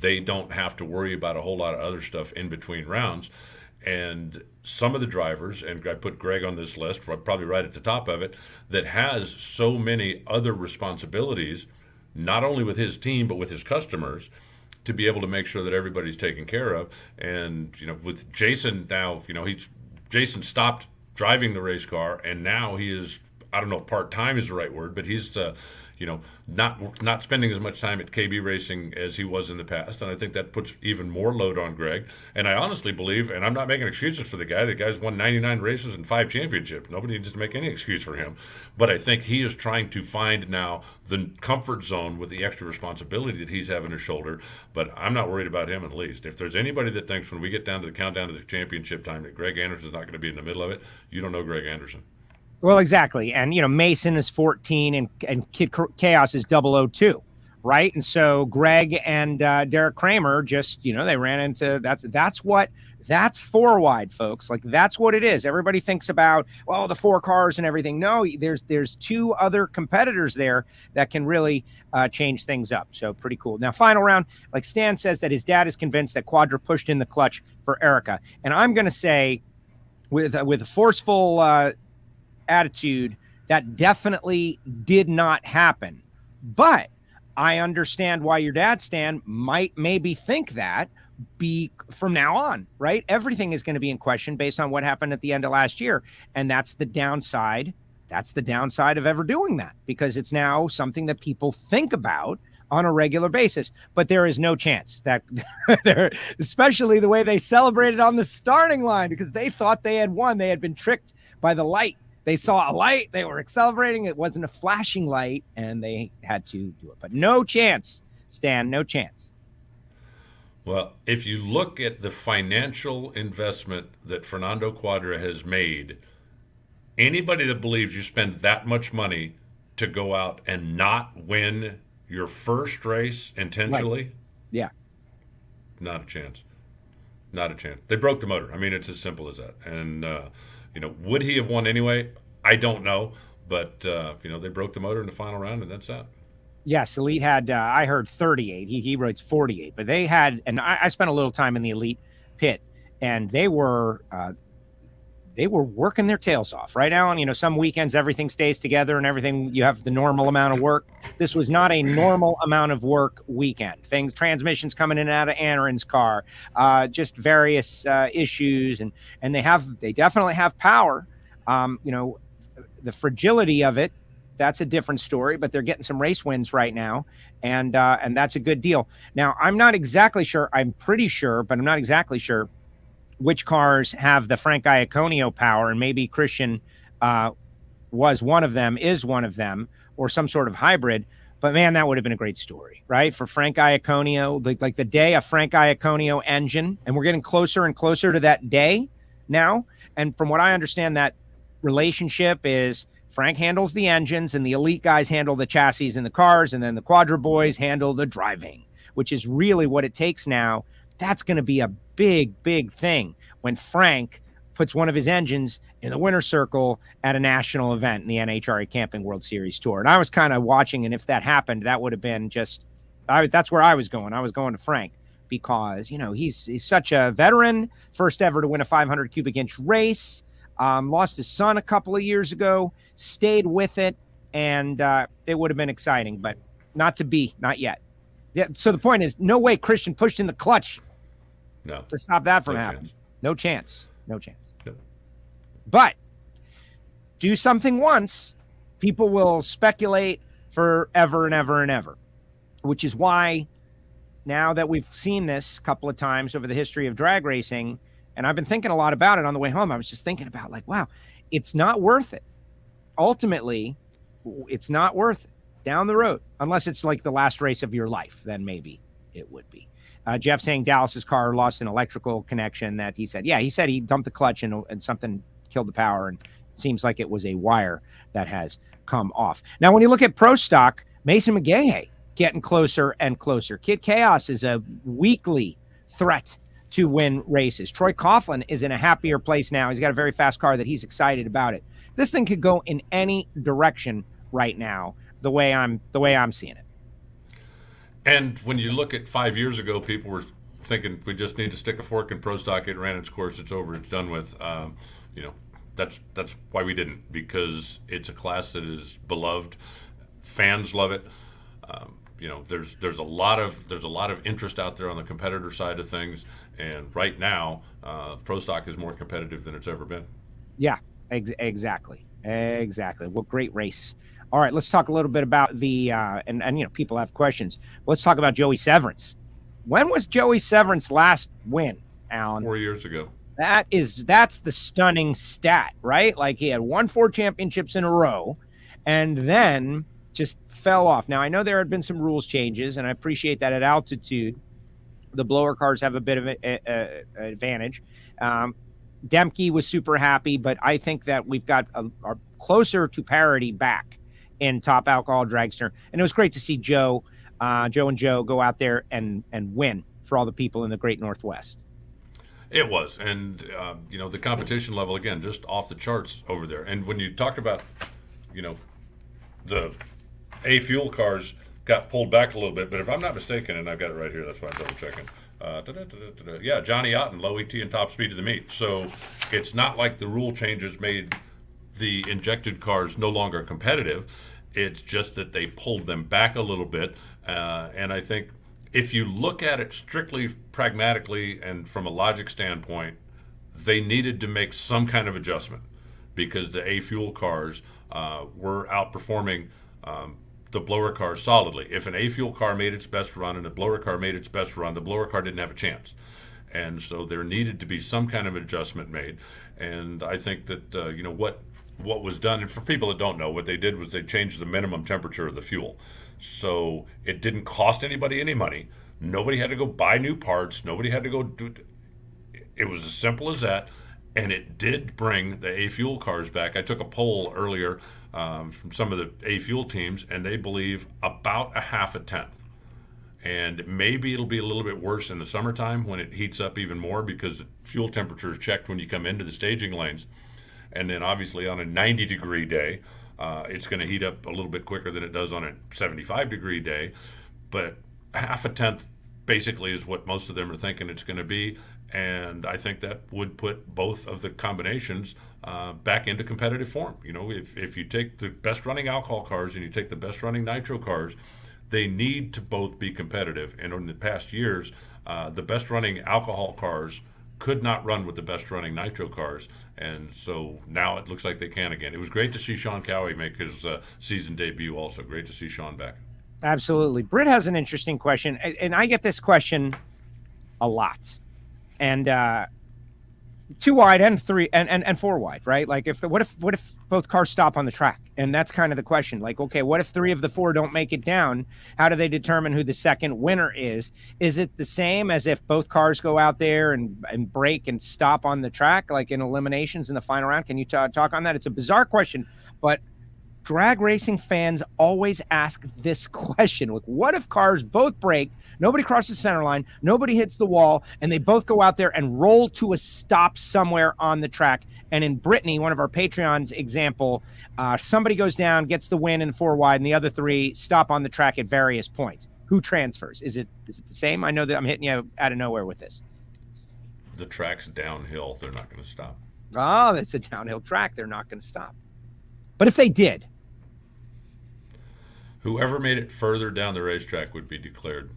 They don't have to worry about a whole lot of other stuff in between rounds. And some of the drivers, and I put Greg on this list, probably right at the top of it, that has so many other responsibilities, not only with his team, but with his customers, to be able to make sure that everybody's taken care of. And, with Jason now, Jason stopped driving the race car, and now he is I don't know if part-time is the right word, but he's not spending as much time at KB Racing as he was in the past, and I think that puts even more load on Greg. And I honestly believe, and I'm not making excuses for the guy's won 99 races and 5 championships. Nobody needs to make any excuse for him, but I think he is trying to find now the comfort zone with the extra responsibility that he's having his shoulder. But I'm not worried about him in the least. If there's anybody that thinks when we get down to the countdown to the championship time that Greg Anderson's not going to be in the middle of it, you don't know Greg Anderson. Well, exactly. And, Mason is 14 and Kid Chaos is 002, right? And so Greg and Derek Kramer just, they ran into that's four-wide, folks. Like, that's what it is. Everybody thinks about, well, the 4 cars and everything. No, there's 2 other competitors there that can really change things up. So pretty cool. Now, final round, like Stan says that his dad is convinced that Quadra pushed in the clutch for Erica. And I'm going to say with a forceful attitude, that definitely did not happen. But I understand why your dad, Stan, might maybe think that from now on, right? Everything is going to be in question based on what happened at the end of last year. And that's the downside. That's the downside of ever doing that, because it's now something that people think about on a regular basis. But there is no chance that especially the way they celebrated on the starting line, because they thought they had won. They had been tricked by the light. They saw a light, they were celebrating. It wasn't a flashing light, and they had to do it. But no chance, Stan, no chance. Well, if you look at the financial investment that Fernando Quadra has made, anybody that believes you spend that much money to go out and not win your first race intentionally, right. Yeah, not a chance. Not a chance. They broke the motor. I mean, it's as simple as that. And, would he have won anyway? I don't know. But, they broke the motor in the final round, and that's that. Yes, Elite had, I heard 38. He writes 48. But they had, and I spent a little time in the Elite pit, and they were working their tails off, right, Alan? Some weekends everything stays together and everything, you have the normal amount of work. This was not a normal amount of work weekend. Transmissions coming in and out of Aaron's car, just various issues, and they definitely have power. The fragility of it, that's a different story, but they're getting some race wins right now, and that's a good deal. Now, I'm not exactly sure. I'm pretty sure, but I'm not exactly sure which cars have the Frank Iaconio power, and maybe Christian is one of them, or some sort of hybrid. But man, that would have been a great story, right? For Frank Iaconio, like the day of Frank Iaconio engine, and we're getting closer and closer to that day now. And from what I understand, that relationship is Frank handles the engines and the Elite guys handle the chassis and the cars, and then the Quadra boys handle the driving, which is really what it takes now. That's going to be a big, big thing when Frank puts one of his engines in the winner's circle at a national event in the NHRA Camping World Series Tour. And I was kind of watching, and if that happened, that would have been that's where I was going. I was going to Frank because, he's such a veteran, first ever to win a 500 cubic inch race, lost his son a couple of years ago, stayed with it, and it would have been exciting, but not yet. Yeah. So the point is, no way Christian pushed in the clutch to stop that from happening. No chance. No chance. Nope. But do something once, people will speculate forever and ever and ever, which is why now that we've seen this a couple of times over the history of drag racing, and I've been thinking a lot about it on the way home. I was just thinking about, like, wow, it's not worth it. Ultimately, it's not worth it down the road, unless it's like the last race of your life, then maybe it would be. Jeff saying Dallas's car lost an electrical connection that he said he dumped the clutch and something killed the power, and it seems like it was a wire that has come off. Now, when you look at Pro Stock, Mason McGahey getting closer and closer. Kid Chaos is a weekly threat to win races. Troy Coughlin is in a happier place now. He's got a very fast car that he's excited about it. This thing could go in any direction right now, the way I'm seeing it. And when you look at 5 years ago, people were thinking we just need to stick a fork in Pro Stock. It ran its course. It's over. It's done with. That's why we didn't, because it's a class that is beloved. Fans love it. There's a lot of interest out there on the competitor side of things, and right now, Pro Stock is more competitive than it's ever been. Yeah. Exactly. Well, great race. All right, let's talk a little bit about the and you know, people have questions. Let's talk about Joey Severance. When was Joey Severance last win, Alan? 4 years ago. That's the stunning stat, right? Like, he had won 4 championships in a row and then just fell off. Now, I know there had been some rules changes, and I appreciate that at altitude the blower cars have a bit of an advantage. Demke was super happy, but I think that we've got a closer to parity back in top alcohol dragster. And it was great to see Joe and Joe go out there and win for all the people in the Great Northwest. It was. And, you know, the competition level, again, just off the charts over there. And when you talked about, you know, the A fuel cars got pulled back a little bit, but if I'm not mistaken, and I've got it right here, that's why I'm double checking. Yeah, Johnny Otten, low ET and top speed of the meet. So it's not like the rule changes made the injected cars no longer competitive. It's just that they pulled them back a little bit. And I think if you look at it strictly pragmatically and from a logic standpoint, they needed to make some kind of adjustment because the A fuel cars were outperforming the blower car solidly. If an A fuel car made its best run and a blower car made its best run, the blower car didn't have a chance. And so there needed to be some kind of adjustment made. And I think that, you know, what was done, and for people that don't know, what they did was they changed the minimum temperature of the fuel. So it didn't cost anybody any money. Nobody had to go buy new parts. Nobody had to go do it. Was as simple as that. And it did bring the A fuel cars back. I took a poll earlier from some of the A fuel teams, and they believe about a half a tenth. And maybe it'll be a little bit worse in the summertime when it heats up even more because the fuel temperature is checked when you come into the staging lanes. And then obviously on a 90-degree day, it's going to heat up a little bit quicker than it does on a 75-degree day. But half a tenth basically is what most of them are thinking it's going to be. And I think that would put both of the combinations back into competitive form. You know, if you take the best running alcohol cars and you take the best running nitro cars, they need to both be competitive. And in the past years, the best running alcohol cars could not run with the best running nitro cars. And so now it looks like they can again. It was great to see Sean Cowie make his season debut also. Great to see Sean back. Absolutely. Britt has an interesting question, and I get this question a lot. And 2-wide and 3 and 4-wide, right? Like, what if both cars stop on the track? And that's kind of the question. Like, okay, what if 3 of the 4 don't make it down? How do they determine who the second winner is? Is it the same as if both cars go out there and break and stop on the track, like in eliminations in the final round? Can you talk on that? It's a bizarre question, but drag racing fans always ask this question. Like, what if cars both break, nobody crosses the center line, nobody hits the wall, and they both go out there and roll to a stop somewhere on the track? And in Brittany, one of our Patreons example, somebody goes down, gets the win in 4-wide, and the other 3 stop on the track at various points. Who transfers? Is it the same? I know that I'm hitting you out of nowhere with this. The track's downhill. They're not going to stop. Oh, that's a downhill track. They're not going to stop. But if they did, whoever made it further down the racetrack would be declared.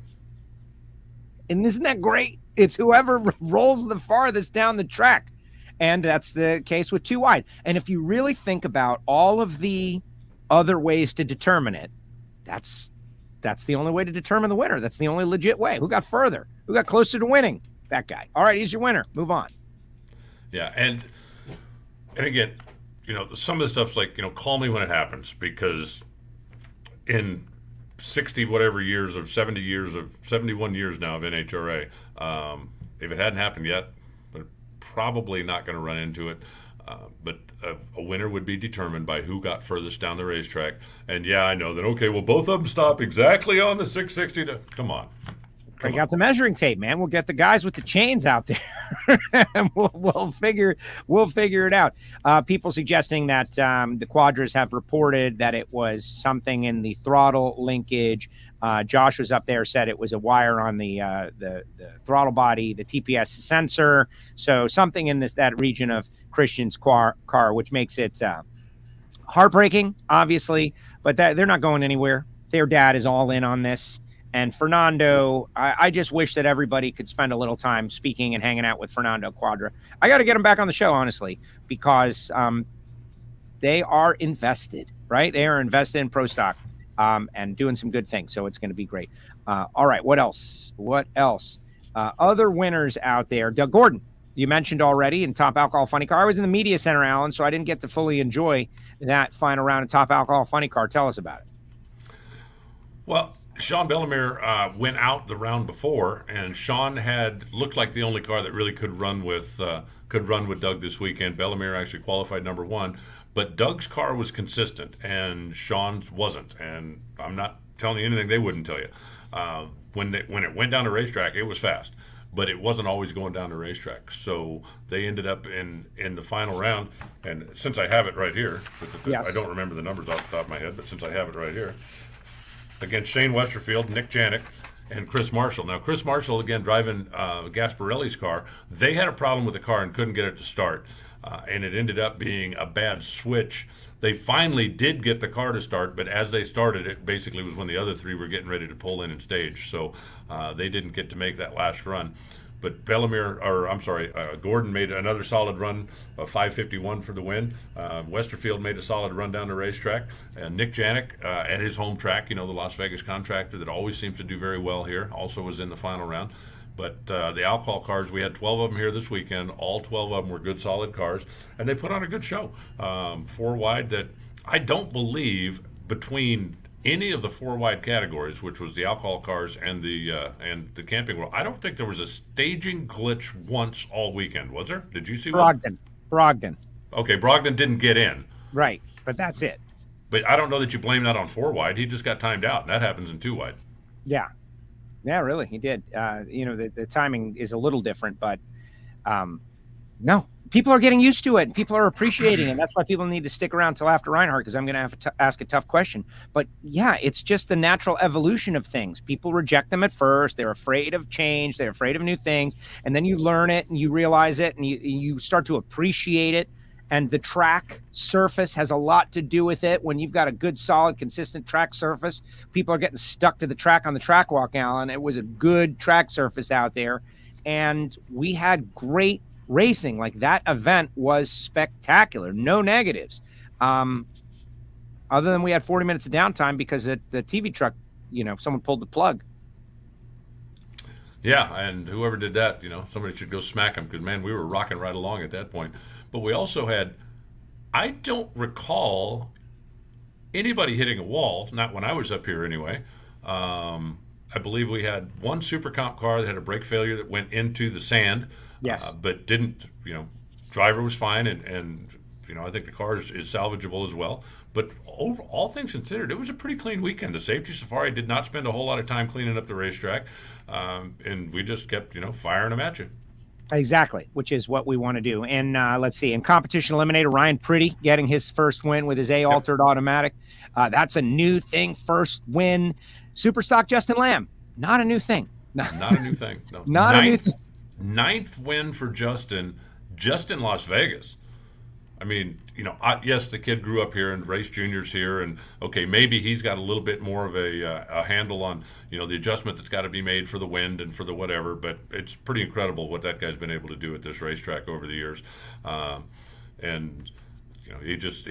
And isn't that great? It's whoever rolls the farthest down the track. And that's the case with 2-wide. And if you really think about all of the other ways to determine it, that's the only way to determine the winner. That's the only legit way. Who got further? Who got closer to winning? That guy. All right, he's your winner. Move on. Yeah, and again, you know, some of the stuff's like, you know, call me when it happens, because in 71 years now of NHRA, if it hadn't happened yet, we're probably not going to run into it. But a winner would be determined by who got furthest down the racetrack. And yeah, I know that, okay, well, both of them stop exactly on the 660 come on. Break out the measuring tape, man. We'll get the guys with the chains out there, and we'll figure it out. People suggesting that the Quadras have reported that it was something in the throttle linkage. Josh was up there, said it was a wire on the throttle body, the TPS sensor. So something in that region of Christian's car, which makes it heartbreaking, obviously. But they're not going anywhere. Their dad is all in on this. And Fernando, I just wish that everybody could spend a little time speaking and hanging out with Fernando Quadra. I got to get him back on the show, honestly, because they are invested, right? They are invested in pro stock and doing some good things. So it's going to be great. All right. What else? Other winners out there. Doug Gordon, you mentioned already in Top Alcohol Funny Car. I was in the media center, Alan, so I didn't get to fully enjoy that final round of Top Alcohol Funny Car. Tell us about it. Well, Sean Bellemere went out the round before, and Sean had looked like the only car that really could run with Doug this weekend. Bellemere actually qualified number 1, but Doug's car was consistent, and Sean's wasn't. And I'm not telling you anything they wouldn't tell you. When it went down the racetrack, it was fast, but it wasn't always going down the racetrack. So they ended up in the final round. And since I have it right here, yes. I don't remember the numbers off the top of my head, but since I have it right here, against Shane Westerfield, Nick Janik, and Chris Marshall. Now, Chris Marshall, again, driving Gasparelli's car, they had a problem with the car and couldn't get it to start. And it ended up being a bad switch. They finally did get the car to start, but as they started, it basically was when the other 3 were getting ready to pull in and stage. So they didn't get to make that last run. But Gordon made another solid run, 5:51 for the win. Westerfield made a solid run down the racetrack. Nick Janik at his home track, the Las Vegas contractor that always seems to do very well here, also was in the final round. But the alcohol cars, we had 12 of them here this weekend. All 12 of them were good, solid cars, and they put on a good show. Four-wide that I don't believe between any of the four-wide categories, which was the alcohol cars and the camping world, I don't think there was a staging glitch once all weekend, was there? Did you see Brogdon? Brogdon. Okay, Brogdon didn't get in. Right, but that's it. But I don't know that you blame that on four-wide. He just got timed out, and that happens in two-wide. Yeah. Yeah, really, he did. The timing is a little different, but no. People are getting used to it. People are appreciating it. That's why people need to stick around till after Reinhart, because I'm going to have to ask a tough question. But yeah, it's just the natural evolution of things. People reject them at first. They're afraid of change. They're afraid of new things. And then you learn it and you realize it and you start to appreciate it. And the track surface has a lot to do with it. When you've got a good, solid, consistent track surface, people are getting stuck to the track on the track walk, Alan. It was a good track surface out there. And we had great racing. Like, that event was spectacular. No negatives. Other than we had 40 minutes of downtime because the TV truck, someone pulled the plug. Yeah, and whoever did that, somebody should go smack them, because, man, we were rocking right along at that point. But we also had, I don't recall anybody hitting a wall, not when I was up here anyway. I believe we had one Super Comp car that had a brake failure that went into the sand. Yes. But didn't, driver was fine, and I think the car is salvageable as well. But all things considered, it was a pretty clean weekend. The safety safari did not spend a whole lot of time cleaning up the racetrack, and we just kept, firing them at you. Exactly, which is what we want to do. And let's see, in competition eliminator, Ryan Pretty getting his first win with his A-altered automatic. That's a new thing, first win. Superstock Justin Lamb, not a new thing. Not a new thing. No. Not a new thing. Ninth win for Justin, just in Las Vegas. I mean, yes, the kid grew up here and raced juniors here, and okay, maybe he's got a little bit more of a handle on, the adjustment that's got to be made for the wind and for the whatever, but it's pretty incredible what that guy's been able to do at this racetrack over the years. And he just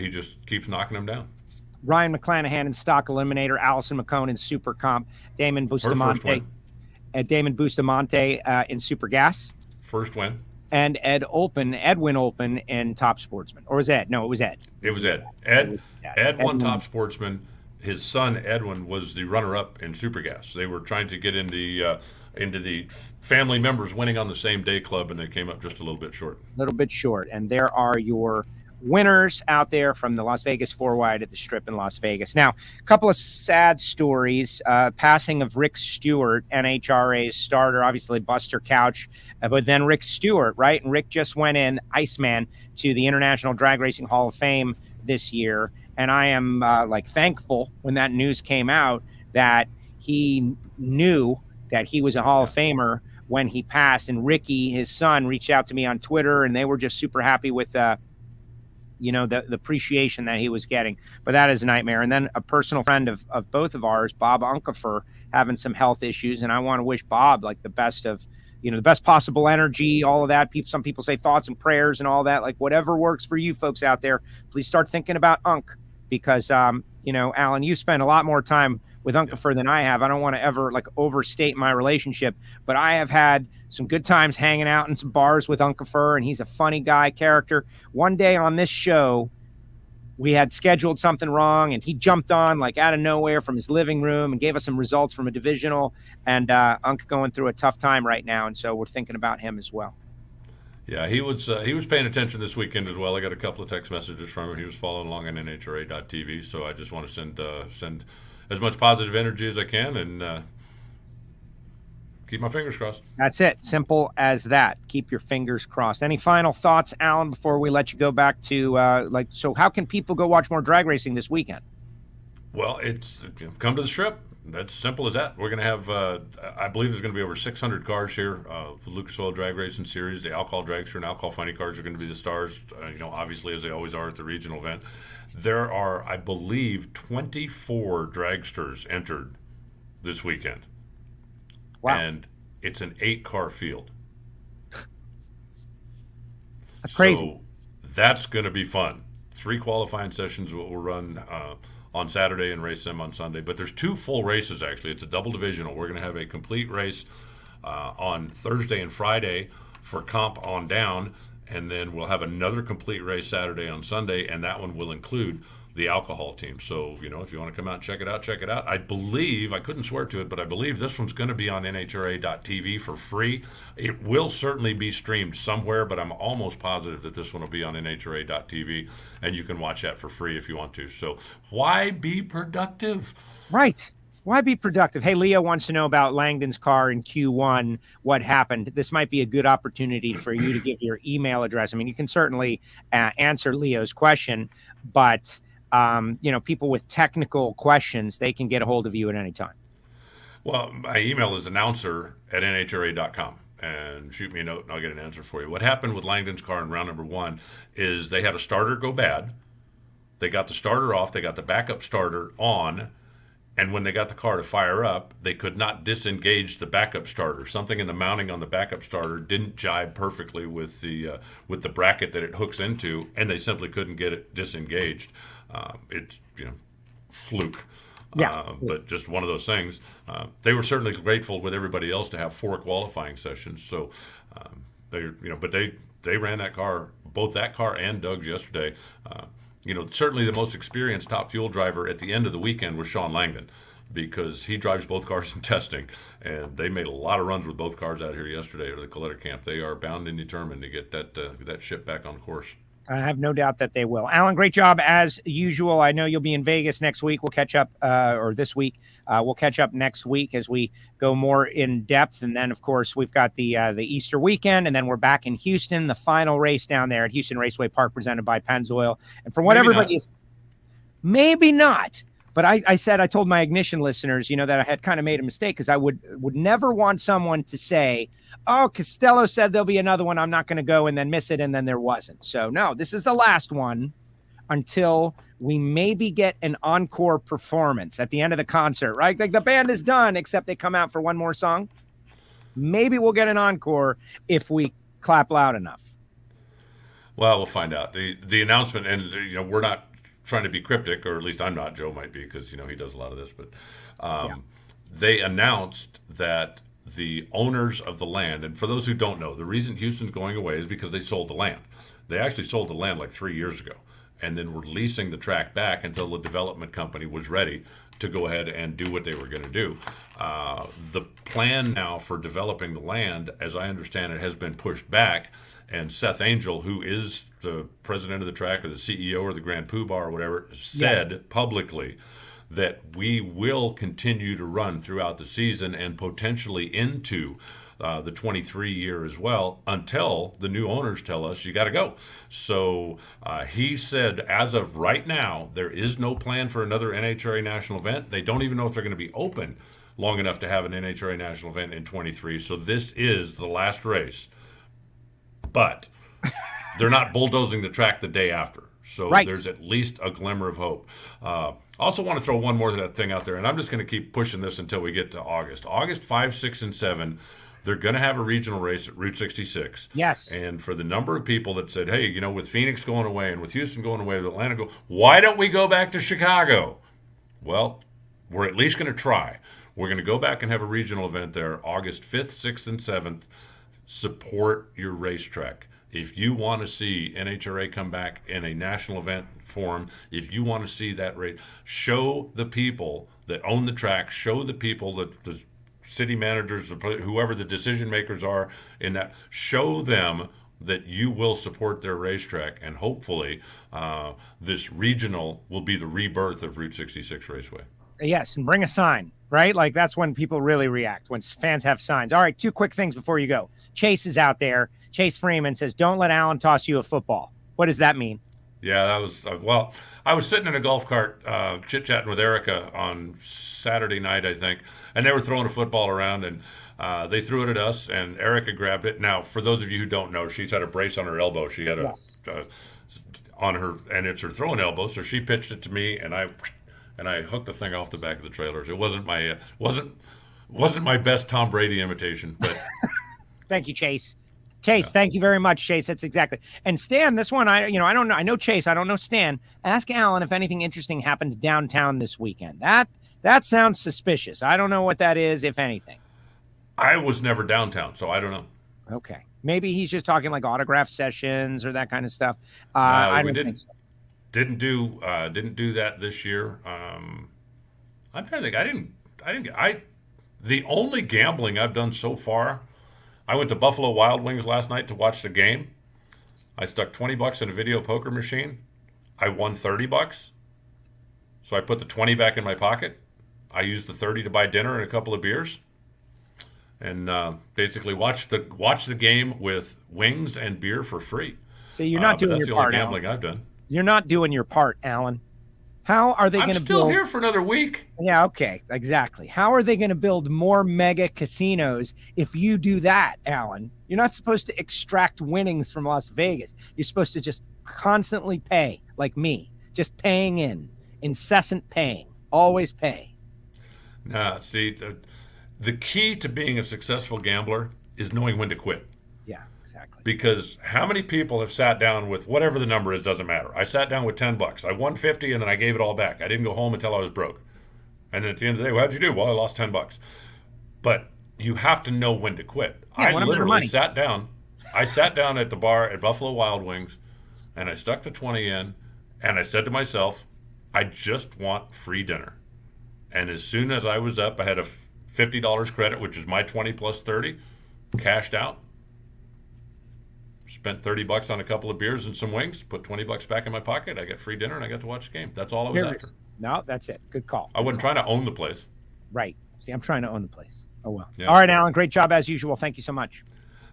keeps knocking them down. Ryan McClanahan in stock eliminator, Allison McCone in super comp, Damon Bustamante in super gas. First win. And Edwin Olpen in top sportsman. Or was Ed? No, it was Ed. It was Ed. Ed won top sportsman. His son, Edwin, was the runner-up in super gas. They were trying to get into the family members winning on the same day club, and they came up just a little bit short. And there are your winners out there from the Las Vegas Four-Wide at the Strip in Las Vegas. Now, a couple of sad stories. Passing of Rick Stewart, NHRA's starter, obviously Buster Couch, but then Rick Stewart, right? And Rick just went in, Iceman, to the International Drag Racing Hall of Fame this year. And I am thankful when that news came out that he knew that he was a Hall of Famer when he passed. And Ricky, his son, reached out to me on Twitter, and they were just super happy with the appreciation that he was getting. But that is a nightmare. And then a personal friend of both of ours, Bob Unkefer, having some health issues. And I want to wish Bob the best of, the best possible energy, all of that. Some people say thoughts and prayers and all that, like whatever works for you folks out there. Please start thinking about Unc, because, Alan, you spend a lot more time with Uncle than I have. I don't want to ever overstate my relationship, but I have had some good times hanging out in some bars with Uncle, and he's a funny guy, character. One day on this show, we had scheduled something wrong, and he jumped on out of nowhere from his living room and gave us some results from a divisional. And Unc going through a tough time right now, and so we're thinking about him as well. Yeah, he was paying attention this weekend as well. I got a couple of text messages from him. He was following along on NHRA.tv, so I just want to send as much positive energy as I can and keep my fingers crossed. That's it. Simple as that. Keep your fingers crossed. Any final thoughts, Alan, before we let you go back to so how can people go watch more drag racing this weekend? Well, it's come to the Strip. That's simple as that. We're going to have, I believe there's going to be over 600 cars here for Lucas Oil Drag Racing Series. The Alcohol Dragster and Alcohol Funny cars are going to be the stars, obviously, as they always are at the regional event. There are, I believe, 24 dragsters entered this weekend. Wow. And it's an 8-car field. That's crazy. So that's going to be fun. 3 qualifying sessions will run on Saturday and race them on Sunday. But there's 2 full races, actually. It's a double divisional. We're going to have a complete race on Thursday and Friday for comp on down, and then we'll have another complete race Saturday on Sunday, and that one will include the alcohol team. So, if you want to come out and check it out, check it out. I believe, I couldn't swear to it, but I believe this one's going to be on NHRA.tv for free. It will certainly be streamed somewhere, but I'm almost positive that this one will be on NHRA.tv, and you can watch that for free if you want to. So why be productive? Right. Why be productive? Hey, Leo wants to know about Langdon's car in Q1. What happened? This might be a good opportunity for you to give your email address. I mean, you can certainly answer Leo's question, but people with technical questions, they can get a hold of you at any time. Well, my email is announcer@nhra.com, and shoot me a note and I'll get an answer for you. What happened with Langdon's car in round number 1 is they had a starter go bad. They got the starter off. They got the backup starter on. And when they got the car to fire up, they could not disengage the backup starter. Something in the mounting on the backup starter didn't jibe perfectly with the bracket that it hooks into, and they simply couldn't get it disengaged. It's fluke. Yeah. But just one of those things. They were certainly grateful with everybody else to have 4 qualifying sessions. So but they ran that car, both that car and Doug's yesterday. Certainly the most experienced top fuel driver at the end of the weekend was Sean Langdon, because he drives both cars in testing, and they made a lot of runs with both cars out here yesterday at the Coletta camp. They are bound and determined to get that ship back on course. I have no doubt that they will. Alan, great job as usual. I know you'll be in Vegas next week. We'll catch up, or this week. We'll catch up next week as we go more in depth. And then, of course, we've got the Easter weekend, and then we're back in Houston, the final race down there at Houston Raceway Park, presented by Pennzoil. And from what everybody is, maybe not. But I told my Ignition listeners, that I had kind of made a mistake, because I would never want someone to say, oh, Castello said there'll be another one, I'm not going to go, and then miss it, and then there wasn't. So, no, this is the last one until we maybe get an encore performance at the end of the concert, right? Like the band is done, except they come out for one more song. Maybe we'll get an encore if we clap loud enough. Well, we'll find out. The announcement, and we're not trying to be cryptic, or at least I'm not. Joe might be, because he does a lot of this, but they announced that the owners of the land, and for those who don't know, the reason Houston's going away is because they sold the land. They actually sold the land like 3 years ago, and then were leasing the track back until the development company was ready to go ahead and do what they were going to do. The plan now for developing the land, as I understand it, has been pushed back, and Seth Angel, who is the president of the track, or the CEO, or the Grand Poobah, or whatever, said publicly that we will continue to run throughout the season and potentially into the 23 year as well, until the new owners tell us you got to go. So he said, as of right now, there is no plan for another NHRA national event. They don't even know if they're going to be open long enough to have an NHRA national event in 23. So this is the last race. But they're not bulldozing the track the day after. So there's at least a glimmer of hope. Also want to throw one more thing out there, and I'm just going to keep pushing this until we get to August. August 5, 6, and 7 they're going to have a regional race at Route 66. Yes. And for the number of people that said, hey, with Phoenix going away and with Houston going away, with Atlanta why don't we go back to Chicago? Well, we're at least going to try. We're going to go back and have a regional event there August 5th, 6th, and 7th. Support your racetrack. If you want to see NHRA come back in a national event form, if you want to see that race, show the people that own the track, show the people that the city managers, whoever the decision makers are in that, show them that you will support their racetrack, and hopefully this regional will be the rebirth of Route 66 Raceway. Yes, and bring a sign, right? Like that's when people really react, when fans have signs. All right, two quick things before you go. Chase is out there. Chase Freeman says, don't let Alan toss you a football. What does that mean? Yeah, that was, I was sitting in a golf cart chit-chatting with Erica on Saturday night, I think, and they were throwing a football around, and they threw it at us, and Erica grabbed it. Now, for those of you who don't know, she's had a brace on her elbow. She had on her, and it's her throwing elbow, so she pitched it to me, and I hooked the thing off the back of the trailers. It wasn't my best Tom Brady imitation, but thank you, Chase. Chase, thank you very much, Chase. That's exactly. And Stan, this one, I don't know. I know Chase. I don't know Stan. Ask Alan if anything interesting happened downtown this weekend. That sounds suspicious. I don't know what that is, if anything. I was never downtown, so I don't know. Okay, maybe he's just talking like autograph sessions or that kind of stuff. I don't think so. Didn't do that this year. I'm trying to think. The only gambling I've done so far, I went to Buffalo Wild Wings last night to watch the game. I stuck $20 in a video poker machine. I won $30. So I put the 20 back in my pocket. I used the 30 to buy dinner and a couple of beers, and basically watch the game with wings and beer for free. So you're not doing your part. That's the only gambling I've done. You're not doing your part, Alan. How are they going to build? I'm still here for another week. Yeah, okay, exactly. How are they going to build more mega casinos if you do that, Alan? You're not supposed to extract winnings from Las Vegas. You're supposed to just constantly pay, like me, just paying in, incessant paying, always pay. Nah, see, the key to being a successful gambler is knowing when to quit. Yeah, exactly. Because how many people have sat down with whatever the number is, doesn't matter. I sat down with $10. I won 50 and then I gave it all back. I didn't go home until I was broke. And then at the end of the day, how'd you do? Well, I lost $10. But you have to know when to quit. Yeah, I literally sat down. I sat down at the bar at Buffalo Wild Wings and I stuck the 20 in and I said to myself, I just want free dinner. And as soon as I was up, I had a $50 credit, which is my 20 plus 30, cashed out. Spent $30 on a couple of beers and some wings, put $20 back in my pocket. I got free dinner and I got to watch the game. That's all I was after. No, that's it. Good call. I wasn't trying to own the place. Right. See, I'm trying to own the place. Oh, well. Yeah. All right, Alan. Great job as usual. Thank you so much.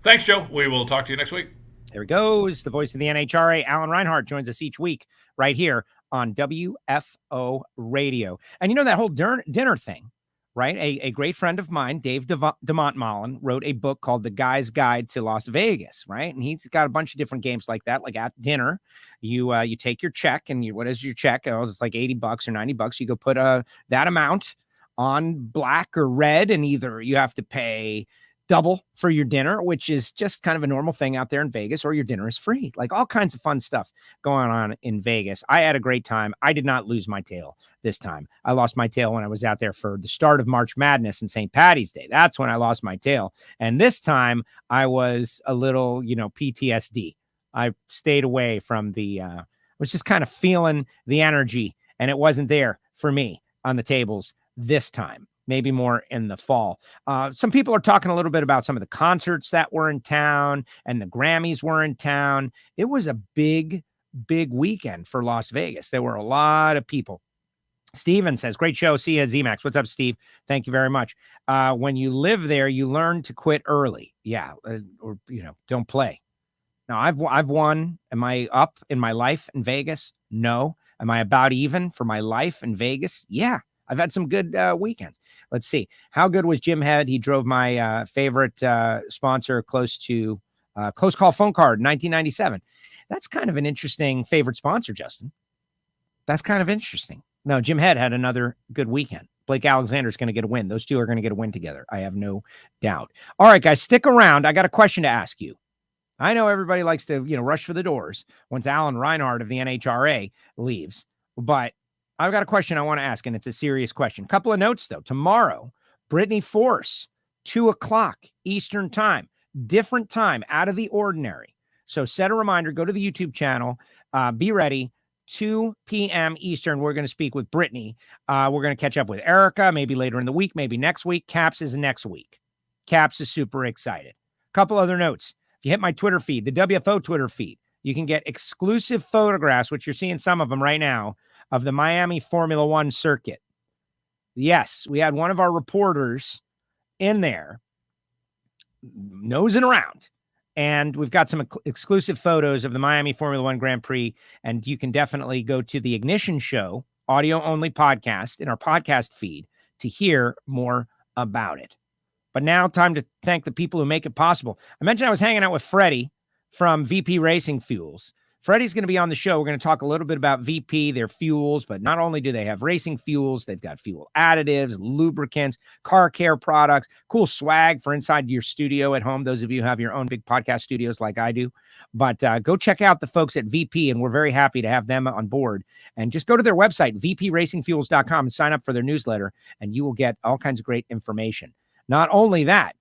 Thanks, Joe. We will talk to you next week. There he goes. The voice of the NHRA, Alan Reinhart, joins us each week right here on WFO Radio. And you know that whole dinner thing, right? A great friend of mine, Dave DeMontmollin, wrote a book called The Guy's Guide to Las Vegas, right? And he's got a bunch of different games like that. Like at dinner, you take your check, and what is your check? Oh, it's like $80 or $90. You go put that amount on black or red, and either you have to pay double for your dinner, which is just kind of a normal thing out there in Vegas, or your dinner is free. Like all kinds of fun stuff going on in Vegas. I had a great time. I did not lose my tail this time. I lost my tail when I was out there for the start of March Madness and St. Patty's Day. That's when I lost my tail. And this time I was a little, PTSD. I stayed away from I was just kind of feeling the energy, and it wasn't there for me on the tables this time. Maybe more in the fall. Some people are talking a little bit about some of the concerts that were in town, and the Grammys were in town. It was a big, big weekend for Las Vegas. There were a lot of people. Steven says, great show. See you at ZMAX. What's up, Steve? Thank you very much. When you live there, you learn to quit early. Yeah. Or don't play. Now I've won. Am I up in my life in Vegas? No. Am I about even for my life in Vegas? Yeah. I've had some good weekends. Let's see. How good was Jim Head? He drove my favorite sponsor close call phone card, 1997. That's kind of an interesting favorite sponsor, Justin. That's kind of interesting. No, Jim Head had another good weekend. Blake Alexander's going to get a win. Those two are going to get a win together. I have no doubt. All right, guys, stick around. I got a question to ask you. I know everybody likes to, rush for the doors once Alan Reinhart of the NHRA leaves, but I've got a question I want to ask, and it's a serious question. Couple of notes, though. Tomorrow, Brittany Force, 2:00 Eastern time, different time, out of the ordinary. So set a reminder, go to the YouTube channel, be ready. 2 p.m. Eastern, we're going to speak with Brittany. We're going to catch up with Erica, maybe later in the week, maybe next week. Caps is next week. Caps is super excited. Couple other notes. If you hit my Twitter feed, the WFO Twitter feed, you can get exclusive photographs, which you're seeing some of them right now, of the Miami Formula One circuit. Yes, we had one of our reporters in there nosing around. And we've got some exclusive photos of the Miami Formula One Grand Prix. And you can definitely go to the Ignition Show audio-only podcast in our podcast feed to hear more about it. But now, time to thank the people who make it possible. I mentioned I was hanging out with Freddie from VP Racing Fuels. Freddie's going to be on the show. We're going to talk a little bit about VP, their fuels, but not only do they have racing fuels, they've got fuel additives, lubricants, car care products, cool swag for inside your studio at home, those of you who have your own big podcast studios like I do. But go check out the folks at VP, and we're very happy to have them on board. And just go to their website, vpracingfuels.com, and sign up for their newsletter, and you will get all kinds of great information. Not only that,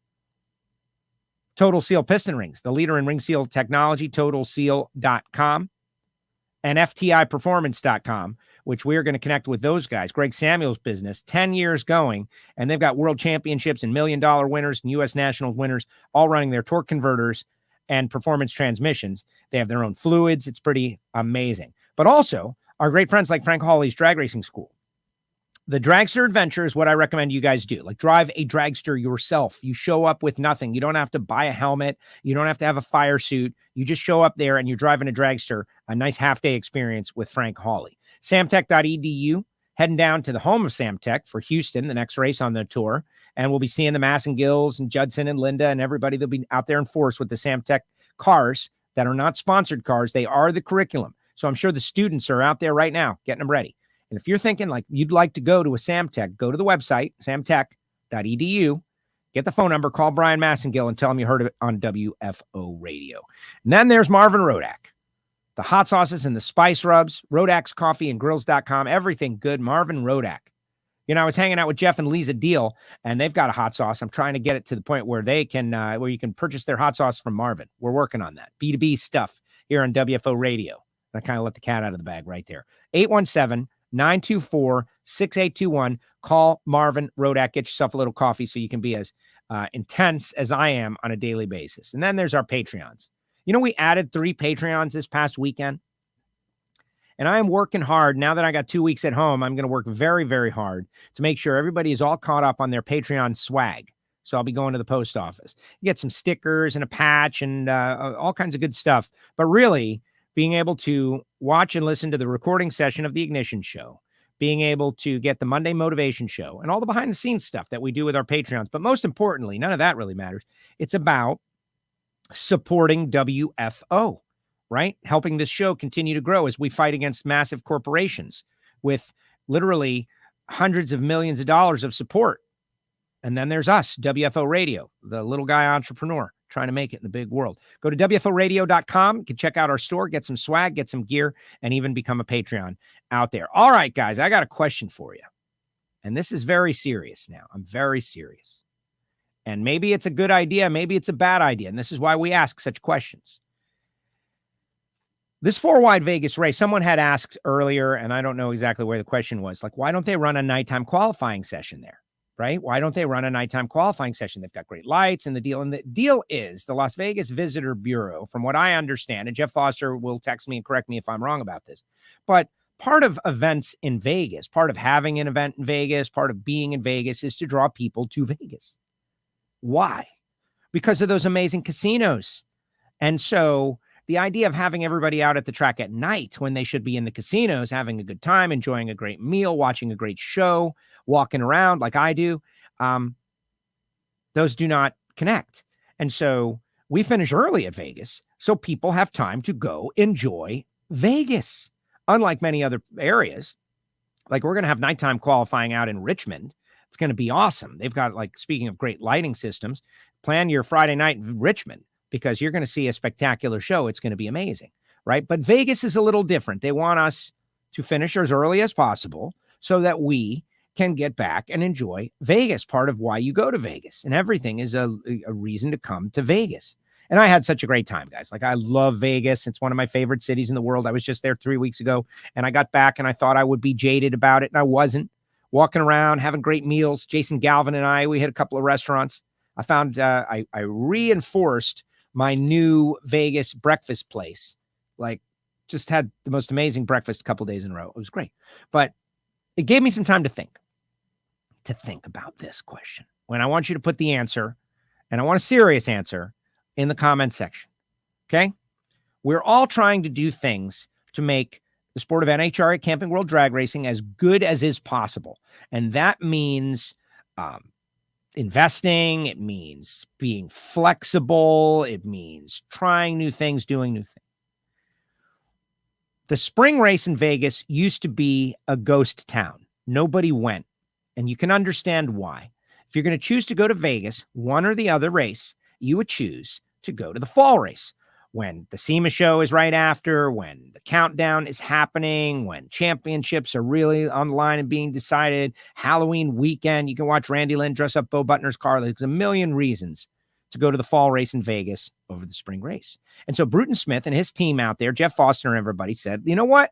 Total Seal Piston Rings, the leader in ring seal technology, totalseal.com, and FTIperformance.com, which we're going to connect with those guys. Greg Samuel's business, 10 years going, and they've got world championships and $1 million winners and U.S. national winners, all running their torque converters and performance transmissions. They have their own fluids. It's pretty amazing. But also, our great friends like Frank Hawley's Drag Racing School. The dragster adventure is what I recommend you guys do. Like, drive a dragster yourself. You show up with nothing. You don't have to buy a helmet. You don't have to have a fire suit. You just show up there and you're driving a dragster, a nice half-day experience with Frank Hawley. Samtech.edu, heading down to the home of Samtech for Houston, the next race on the tour. And we'll be seeing the Massengills and Judson and Linda and everybody that'll be out there in force with the Samtech cars that are not sponsored cars. They are the curriculum. So I'm sure the students are out there right now getting them ready. And if you're thinking like you'd like to go to a Samtech, go to the website, samtech.edu, get the phone number, call Brian Massengill and tell him you heard of it on WFO Radio. And then there's Marvin Rodak, the hot sauces and the spice rubs, Rodak's Coffee and Grills.com, everything good. Marvin Rodak. I was hanging out with Jeff and Lisa Deal, and they've got a hot sauce. I'm trying to get it to the point where they can, where you can purchase their hot sauce from Marvin. We're working on that. B2B stuff here on WFO Radio. I kind of let the cat out of the bag right there. 817-924-6821. Call Marvin Rodak. Get yourself a little coffee so you can be as intense as I am on a daily basis. And then there's our Patreons. We added 3 Patreons this past weekend. And I am working hard. Now that I got 2 weeks at home, I'm going to work very, very hard to make sure everybody is all caught up on their Patreon swag. So I'll be going to the post office. You get some stickers and a patch and all kinds of good stuff. But really, being able to watch and listen to the recording session of the Ignition Show, being able to get the Monday Motivation Show, and all the behind-the-scenes stuff that we do with our Patreons. But most importantly, none of that really matters. It's about supporting WFO, right? Helping this show continue to grow as we fight against massive corporations with literally hundreds of millions of dollars of support. And then there's us, WFO Radio, the little guy entrepreneur trying to make it in the big world. Go to WFOradio.com. You can check out our store, get some swag, get some gear, and even become a Patreon out there. All right, guys, I got a question for you. And this is very serious now. I'm very serious. And maybe it's a good idea. Maybe it's a bad idea. And this is why we ask such questions. This Four-Wide Vegas race, someone had asked earlier, and I don't know exactly where the question was, like, why don't they run a nighttime qualifying session there, right? Why don't they run a nighttime qualifying session? They've got great lights and the deal is the Las Vegas Visitor Bureau, from what I understand, and Jeff Foster will text me and correct me if I'm wrong about this, but part of events in Vegas, part of having an event in Vegas, part of being in Vegas is to draw people to Vegas. Why? Because of those amazing casinos. And so the idea of having everybody out at the track at night when they should be in the casinos, having a good time, enjoying a great meal, watching a great show, walking around like I do, those do not connect. And so we finish early at Vegas so people have time to go enjoy Vegas. Unlike many other areas, Like, we're going to have nighttime qualifying out in Richmond. It's going to be awesome. They've got, like, speaking of great lighting systems, plan your Friday night in Richmond because you're going to see a spectacular show. It's going to be amazing, right? But Vegas is a little different. They want us to finish as early as possible so that we can get back and enjoy Vegas, part of why you go to Vegas. And everything is a reason to come to Vegas. And I had such a great time, guys. Like, I love Vegas. It's one of my favorite cities in the world. I was just there 3 weeks ago, and I got back, and I thought I would be jaded about it, and I wasn't. Walking around, having great meals. Jason Galvin and I, we hit a couple of restaurants. I found I reinforced my new Vegas breakfast place. Like, just had the most amazing breakfast a couple of days in a row. It was great. But it gave me some time to think about this question. When I want you to put the answer, and I want a serious answer, in the comment section. Okay? We're all trying to do things to make the sport of NHRA Camping World Drag Racing as good as is possible. And that means investing. It means being flexible. It means trying new things, doing new things. The spring race in Vegas used to be a ghost town. Nobody went. And you can understand why. If you're going to choose to go to Vegas, one or the other race, you would choose to go to the fall race when the SEMA show is right after, when the countdown is happening, when championships are really on the line and being decided, Halloween weekend, you can watch Randy Lynn dress up Bo Butner's car. There's a million reasons to go to the fall race in Vegas over the spring race. And so Bruton Smith and his team out there, Jeff Foster and everybody said, you know what?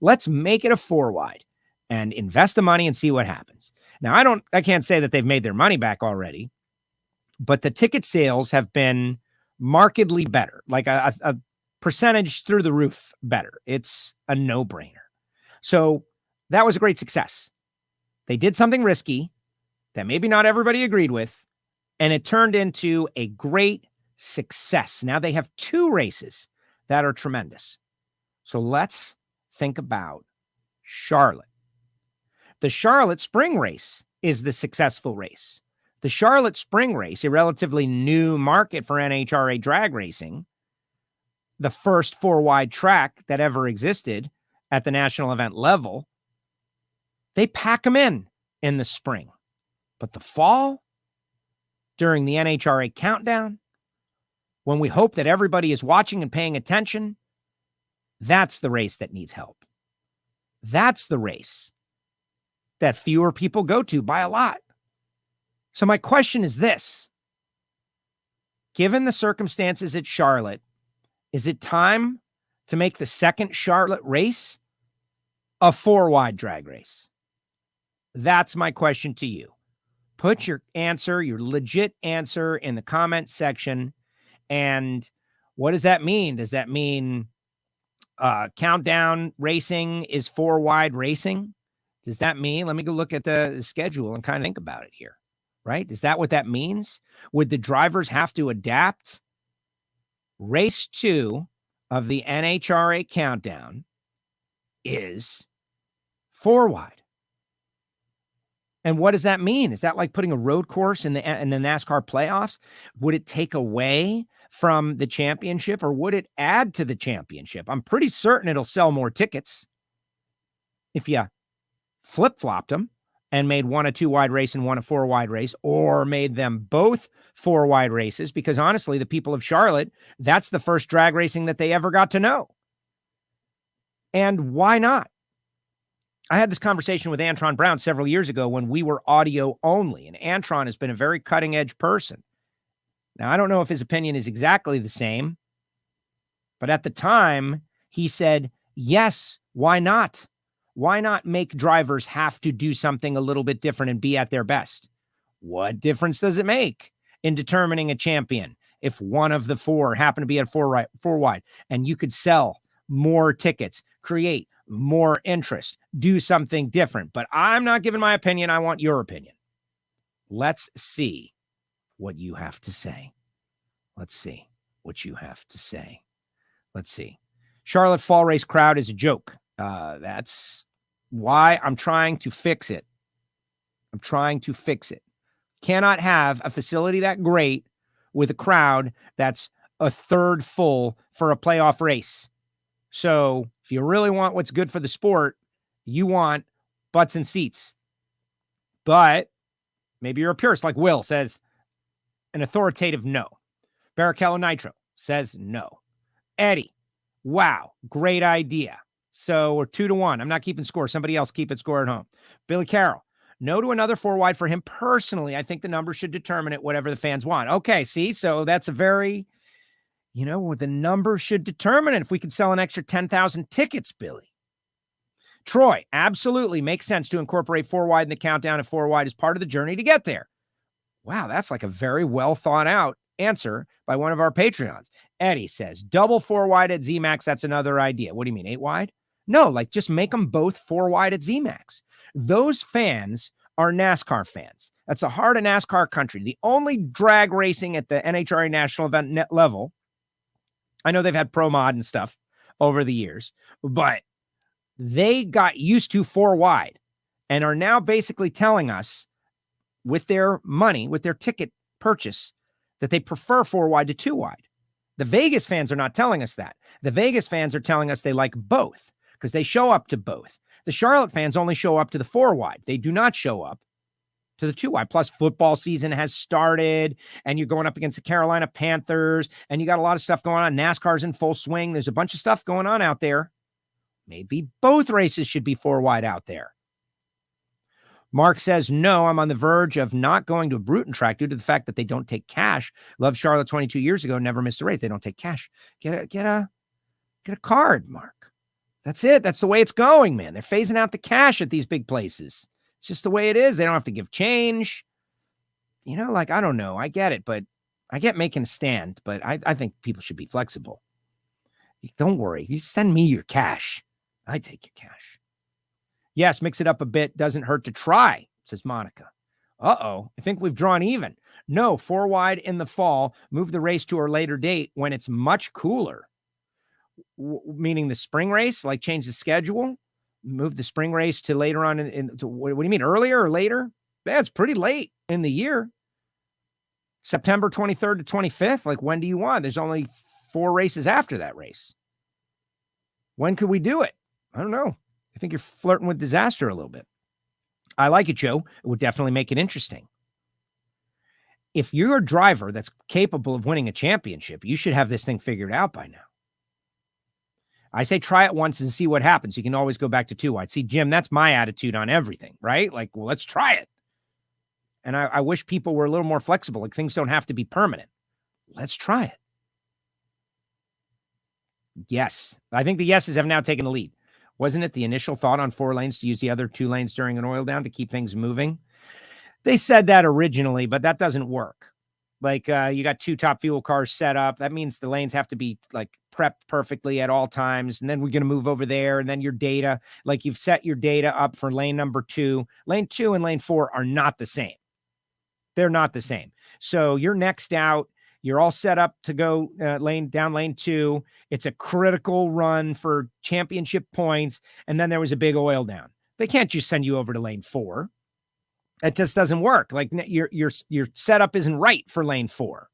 Let's make it a 4-wide and invest the money and see what happens. Now, I can't say that they've made their money back already, but the ticket sales have been markedly better, like a percentage through the roof better. It's a no-brainer. So that was a great success. They did something risky that maybe not everybody agreed with, and it turned into a great success. Now they have 2 races that are tremendous. So let's think about Charlotte. The Charlotte Spring Race is the successful race. The Charlotte Spring Race, a relatively new market for NHRA drag racing, the first 4-wide track that ever existed at the national event level, they pack them in the spring. But the fall, during the NHRA countdown, when we hope that everybody is watching and paying attention, that's the race that needs help. That's the race that fewer people go to by a lot. So my question is this. Given the circumstances at Charlotte, is it time to make the second Charlotte race a 4-wide drag race? That's my question to you. Put your answer, your legit answer, in the comment section. And what does that mean? Does that mean countdown racing is 4-wide racing? Does that mean, let me go look at the schedule and kind of think about it here, right? Is that what that means? Would the drivers have to adapt? Race 2 of the NHRA countdown is 4-wide. And what does that mean? Is that like putting a road course in the NASCAR playoffs? Would it take away from the championship, or would it add to the championship? I'm pretty certain it'll sell more tickets if you flip-flopped them and made one a 2-wide race and one a 4-wide race, or made them both 4-wide races, because honestly, the people of Charlotte, that's the first drag racing that they ever got to know. And why not? I had this conversation with Antron Brown several years ago when we were audio only, and Antron has been a very cutting-edge person. Now, I don't know if his opinion is exactly the same, but at the time, he said, yes, why not? Why not make drivers have to do something a little bit different and be at their best? What difference does it make in determining a champion if one of the 4 happen to be at 4-wide, and you could sell more tickets, create more interest, do something different? But I'm not giving my opinion. I want your opinion. Let's see what you have to say. Let's see what you have to say. Let's see. Charlotte Fall Race crowd is a joke. That's why I'm trying to fix it. I'm trying to fix it. Cannot have a facility that great with a crowd that's a third full for a playoff race. So if you really want what's good for the sport, you want butts and seats. But maybe you're a purist like Will says an authoritative no. Barrichello Nitro says no. Eddie, wow, great idea. So we're 2-1. I'm not keeping score. Somebody else keep it score at home. Billy Carroll, no to another 4-wide for him personally. I think the number should determine it, whatever the fans want. Okay, see, so that's a very, the number should determine it. If we could sell an extra 10,000 tickets, Billy. Troy, absolutely makes sense to incorporate 4-wide in the countdown if 4-wide is part of the journey to get there. Wow, that's like a very well thought out answer by one of our Patreons. Eddie says, double 4-wide at ZMAX, that's another idea. What do you mean, 8-wide? No, like just make them both 4-wide at ZMAX. Those fans are NASCAR fans. That's the heart of NASCAR country. The only drag racing at the NHRA national event net level, I know they've had pro mod and stuff over the years, but they got used to 4-wide and are now basically telling us with their money, with their ticket purchase, that they prefer 4-wide to 2-wide. The Vegas fans are not telling us that. The Vegas fans are telling us they like both because they show up to both. The Charlotte fans only show up to the 4-wide. They do not show up to the 2-wide. Plus, football season has started, and you're going up against the Carolina Panthers, and you got a lot of stuff going on. NASCAR's in full swing. There's a bunch of stuff going on out there. Maybe both races should be 4-wide out there. Mark says, no, I'm on the verge of not going to a Bruton track due to the fact that they don't take cash. Loved Charlotte 22 years ago, never missed a race. They don't take cash. Get a card, Mark. That's it. That's the way it's going, man. They're phasing out the cash at these big places. It's just the way it is. They don't have to give change. I don't know. I get it, but I get making a stand, but I think people should be flexible. Don't worry. You send me your cash. I take your cash. Yes, mix it up a bit. Doesn't hurt to try, says Monica. Uh-oh, I think we've drawn even. No, 4-wide in the fall. Move the race to a later date when it's much cooler. Meaning the spring race, like change the schedule? Move the spring race to later on what do you mean, earlier or later? Yeah, it's pretty late in the year. September 23rd to 25th, like when do you want? There's only 4 races after that race. When could we do it? I don't know. I think you're flirting with disaster a little bit. I like it, Joe. It would definitely make it interesting. If you're a driver that's capable of winning a championship, you should have this thing figured out by now. I say try it once and see what happens. You can always go back to 2-wide. See, Jim, that's my attitude on everything, right? Like, well, let's try it. And I wish people were a little more flexible. Like, things don't have to be permanent. Let's try it. Yes. I think the yeses have now taken the lead. Wasn't it the initial thought on 4 lanes to use the other 2 lanes during an oil down to keep things moving? They said that originally, but that doesn't work. Like you got 2 top fuel cars set up. That means the lanes have to be like prepped perfectly at all times. And then we're going to move over there. And then your data, like you've set your data up for lane number 2. Lane 2 and lane 4 are not the same. They're not the same. So you're next out. You're all set up to go lane 2. It's a critical run for championship points. And then there was a big oil down. They can't just send you over to lane 4. It just doesn't work. Like your setup isn't right for lane 4.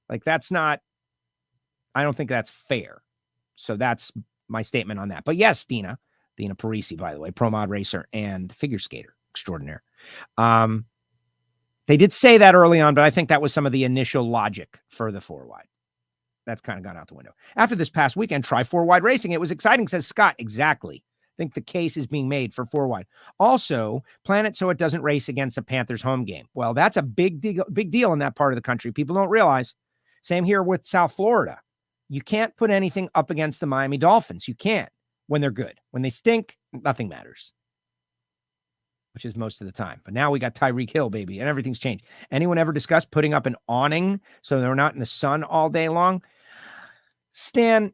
Like that's not, I don't think that's fair. So that's my statement on that. But yes, Dina Parisi, by the way, pro mod racer and figure skater extraordinaire. They did say that early on, but I think that was some of the initial logic for the 4-wide. That's kind of gone out the window. After this past weekend, try 4-wide racing. It was exciting, says Scott. Exactly. I think the case is being made for 4-wide. Also, plan it so it doesn't race against a Panthers home game. Well, that's a big deal in that part of the country. People don't realize. Same here with South Florida. You can't put anything up against the Miami Dolphins. You can't when they're good. When they stink, nothing matters, which is most of the time. But now we got Tyreek Hill, baby, and everything's changed. Anyone ever discussed putting up an awning so they're not in the sun all day long? Stan,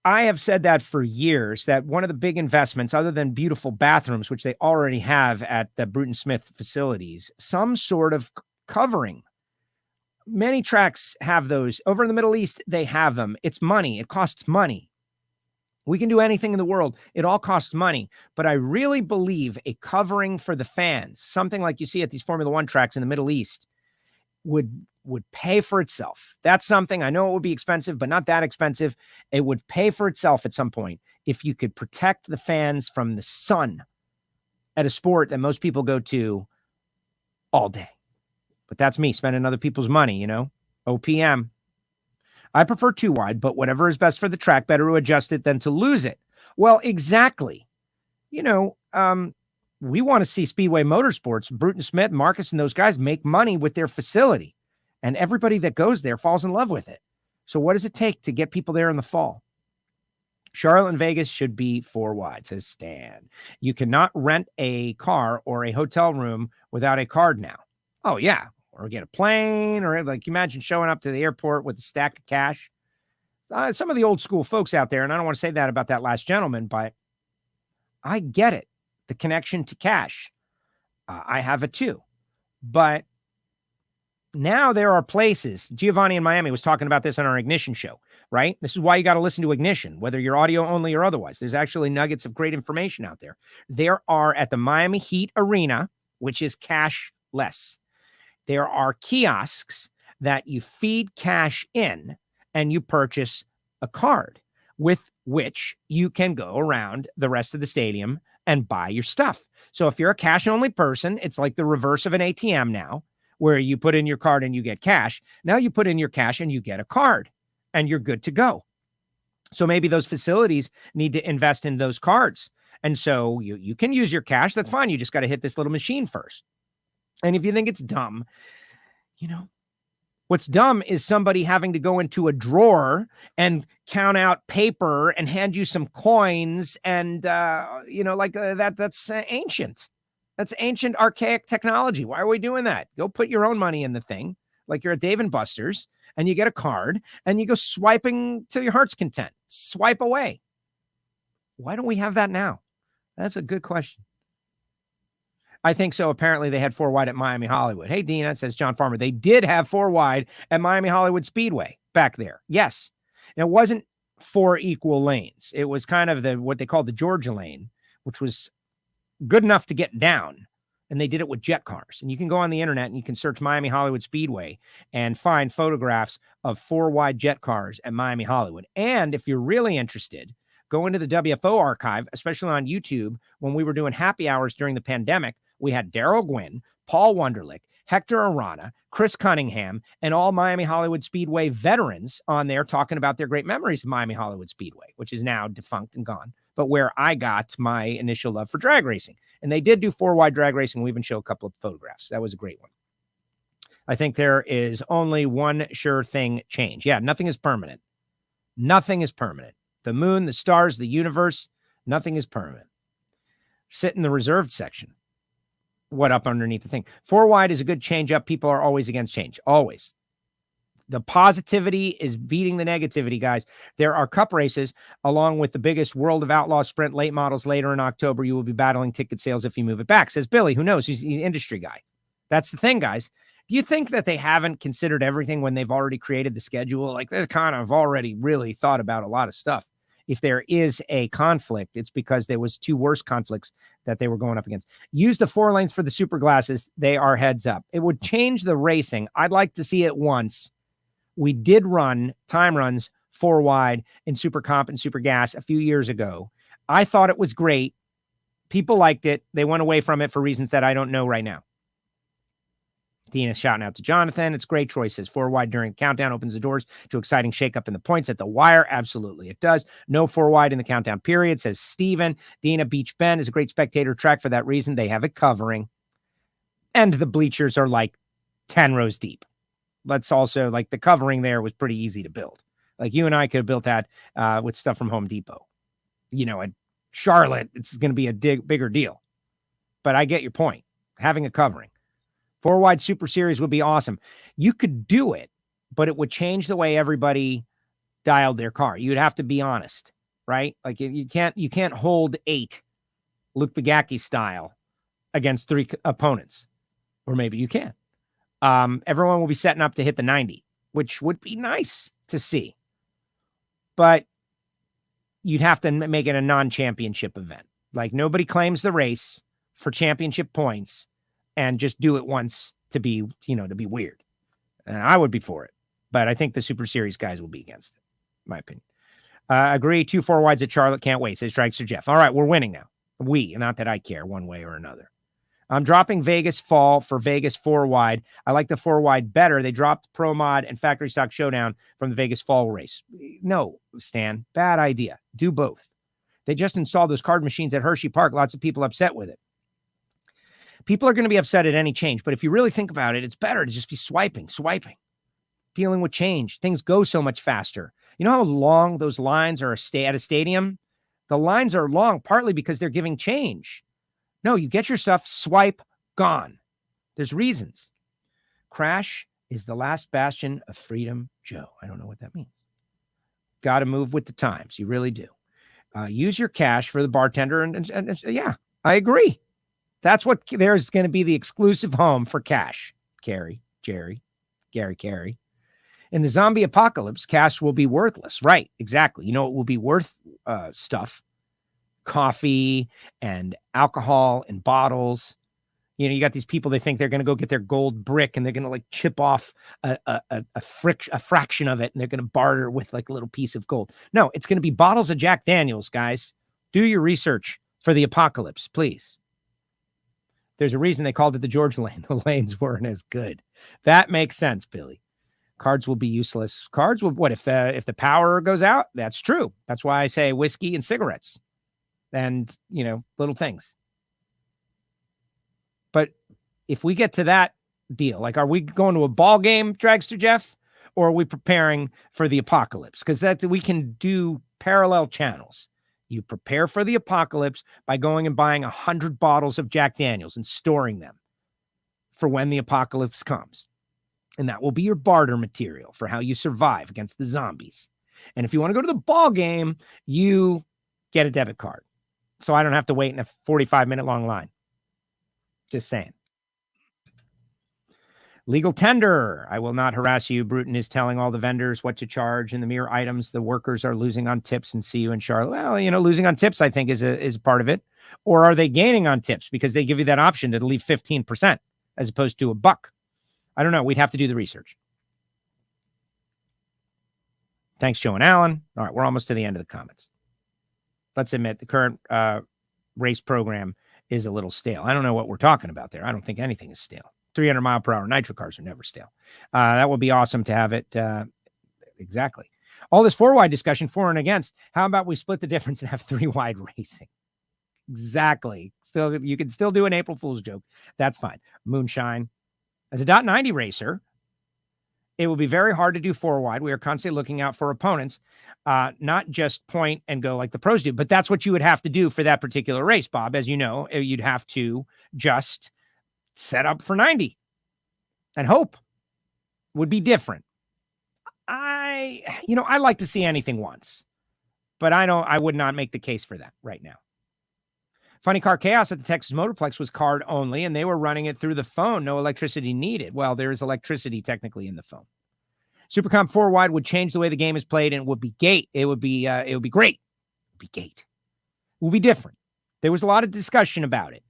I have said that for years, that one of the big investments, other than beautiful bathrooms, which they already have at the Bruton Smith facilities, some sort of covering. Many tracks have those. Over in the Middle East, they have them. It's money. It costs money. We can do anything in the world. It all costs money. But I really believe a covering for the fans, something like you see at these Formula One tracks in the Middle East, would pay for itself. That's something, I know it would be expensive, but not that expensive. It would pay for itself at some point if you could protect the fans from the sun at a sport that most people go to all day. But that's me spending other people's money, you know, OPM. I prefer 2-wide, but whatever is best for the track, better to adjust it than to lose it. Well, exactly. You know, we want to see Speedway Motorsports, Bruton Smith, Marcus, and those guys make money with their facility. And everybody that goes there falls in love with it. So what does it take to get people there in the fall? Charlotte and Vegas should be 4-wide, says Stan. You cannot rent a car or a hotel room without a card now. Oh, yeah. Or get a plane, or like imagine showing up to the airport with a stack of cash. Some of the old school folks out there, and I don't want to say that about that last gentleman, but I get it. The connection to cash. I have it too. But now there are places. Giovanni in Miami was talking about this on our Ignition show, right? This is why you got to listen to Ignition, whether you're audio only or otherwise. There's actually nuggets of great information out there. There are at the Miami Heat Arena, which is cashless. There are kiosks that you feed cash in and you purchase a card with which you can go around the rest of the stadium and buy your stuff. So if you're a cash only person, it's like the reverse of an ATM now, where you put in your card and you get cash. Now you put in your cash and you get a card and you're good to go. So maybe those facilities need to invest in those cards. And so you can use your cash. That's fine. You just got to hit this little machine first. And if you think it's dumb, you know, what's dumb is somebody having to go into a drawer and count out paper and hand you some coins. And, you know, like that's ancient. That's ancient, archaic technology. Why are we doing that? Go put your own money in the thing, like you're at Dave & Buster's, and you get a card, and you go swiping till your heart's content. Swipe away. Why don't we have that now? That's a good question. I think so. Apparently, they had 4-wide at Miami Hollywood. Hey, Dina, says John Farmer. They did have 4-wide at Miami Hollywood Speedway back there. Yes. And it wasn't 4 equal lanes. It was kind of what they called the Georgia lane, which was good enough to get down. And they did it with jet cars. And you can go on the internet and you can search Miami Hollywood Speedway and find photographs of 4-wide jet cars at Miami Hollywood. And if you're really interested, go into the WFO archive, especially on YouTube. When we were doing happy hours during the pandemic, we had Daryl Gwynn, Paul Wunderlich, Hector Arana, Chris Cunningham, and all Miami Hollywood Speedway veterans on there talking about their great memories of Miami Hollywood Speedway, which is now defunct and gone, but where I got my initial love for drag racing. And they did do 4-wide drag racing. We even show a couple of photographs. That was a great one. I think there is only one sure thing change. Yeah, nothing is permanent. Nothing is permanent. The moon, the stars, the universe, nothing is permanent. Sit in the reserved section. What up underneath the thing? 4-wide is a good change up. People are always against change. Always. The positivity is beating the negativity, guys. There are cup races along with the biggest World of Outlaw Sprint late models later in October. You will be battling ticket sales if you move it back, says Billy. Who knows? He's an industry guy. That's the thing, guys. Do you think that they haven't considered everything when they've already created the schedule? Like, they've kind of already really thought about a lot of stuff. If there is a conflict, it's because there was 2 worse conflicts that they were going up against. Use the 4 lanes for the super glasses. They are heads up. It would change the racing. I'd like to see it once. We did run time runs 4-wide in Super Comp and Super Gas a few years ago. I thought it was great. People liked it. They went away from it for reasons that I don't know right now. Dina's shouting out to Jonathan. It's great choices. 4-wide during countdown opens the doors to exciting shakeup in the points at the wire. Absolutely, it does. No 4-wide in the countdown period, says Steven. Dina, Beach Bend is a great spectator track for that reason. They have it covering. And the bleachers are like 10 rows deep. Let's also, like, the covering there was pretty easy to build. Like, you and I could have built that with stuff from Home Depot. You know, at Charlotte, it's going to be a bigger deal. But I get your point. Having a covering. 4-wide Super Series would be awesome. You could do it, but it would change the way everybody dialed their car. You'd have to be honest, right? Like, you can't hold 8 Luke Bugacki style against 3 opponents, or maybe you can. Everyone will be setting up to hit the 90, which would be nice to see, but you'd have to make it a non-championship event. Like, nobody claims the race for championship points. And just do it once to be weird. And I would be for it. But I think the Super Series guys will be against it, in my opinion. Agree, 2 4-wides at Charlotte. Can't wait, says Dragster Jeff. All right, we're winning now. Not that I care one way or another. I'm dropping Vegas Fall for Vegas Four-Wide. I like the Four-Wide better. They dropped Pro Mod and Factory Stock Showdown from the Vegas Fall race. No, Stan, bad idea. Do both. They just installed those card machines at Hershey Park. Lots of people upset with it. People are going to be upset at any change, but if you really think about it, it's better to just be swiping, dealing with change. Things go so much faster. You know how long those lines are at a stadium? The lines are long partly because they're giving change. No, you get your stuff, swipe, gone. There's reasons. Crash is the last bastion of freedom, Joe. I don't know what that means. Got to move with the times. You really do. Use your cash for the bartender. And yeah, I agree. That's what there's going to be the exclusive home for cash. Gary. In the zombie apocalypse, cash will be worthless. Right, exactly. You know, it will be worth stuff. Coffee and alcohol and bottles. You know, you got these people, they think they're going to go get their gold brick and they're going to like chip off a fraction of it and they're going to barter with like a little piece of gold. No, it's going to be bottles of Jack Daniels, guys. Do your research for the apocalypse, please. There's a reason they called it the George Lane. The lanes weren't as good. That makes sense, Billy. Cards will be useless. Cards will, what if the power goes out? That's true. That's why I say whiskey and cigarettes. And, you know, little things. But if we get to that deal, like, are we going to a ball game, Dragster Jeff, or are we preparing for the apocalypse? Because that we can do parallel channels. You prepare for the apocalypse by going and buying 100 bottles of Jack Daniels and storing them for when the apocalypse comes. And that will be your barter material for how you survive against the zombies. And if you want to go to the ball game, you get a debit card. So I don't have to wait in a 45-minute long line. Just saying. Legal tender. I will not harass you. Bruton is telling all the vendors what to charge and the mere items the workers are losing on tips and see you in Charlotte. Well, you know, losing on tips, I think, is a part of it. Or are they gaining on tips because they give you that option to leave 15% as opposed to $1? I don't know. We'd have to do the research. Thanks, Joe and Alan. All right, we're almost to the end of the comments. Let's admit the current race program is a little stale. I don't know what we're talking about there. I don't think anything is stale. 300-mile-per-hour nitro cars are never stale. That would be awesome to have it. Exactly. All this four-wide discussion, for and against. How about we split the difference and have three-wide racing? Exactly. Still, you can still do an April Fool's joke. That's fine. Moonshine. As a .90 racer, it will be very hard to do four-wide. We are constantly looking out for opponents, not just point and go like the pros do. But that's what you would have to do for that particular race, Bob. As you know, you'd have to just set up for 90 and hope would be different. I like to see anything once, but I would not make the case for that right now. Funny Car Chaos at the Texas Motorplex was card only, and they were running it through the phone. No electricity needed. Well, there is electricity technically in the phone. Supercomp 4-Wide would change the way the game is played, and it would be great. It would be great. It would be different. There was a lot of discussion about it.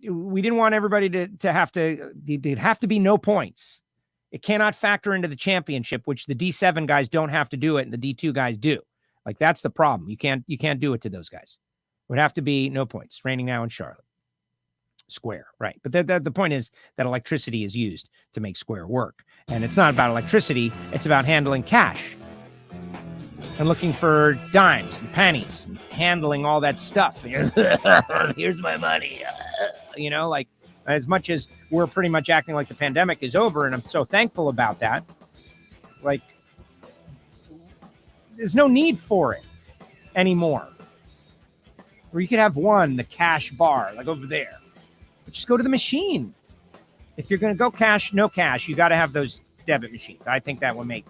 We didn't want everybody to have to. There'd have to be no points. It cannot factor into the championship, which the D7 guys don't have to do it, and the D2 guys do. Like, that's the problem. You can't do it to those guys. It would have to be no points. Raining now in Charlotte. Square, right. But the point is that electricity is used to make Square work. And it's not about electricity. It's about handling cash and looking for dimes and pennies and handling all that stuff. Here's my money. Like, as much as we're pretty much acting like the pandemic is over, and I'm so thankful about that, like, there's no need for it anymore. Or you could have the cash bar, like over there. But just go to the machine. If you're going to go cash, no cash, you got to have those debit machines. I think that would make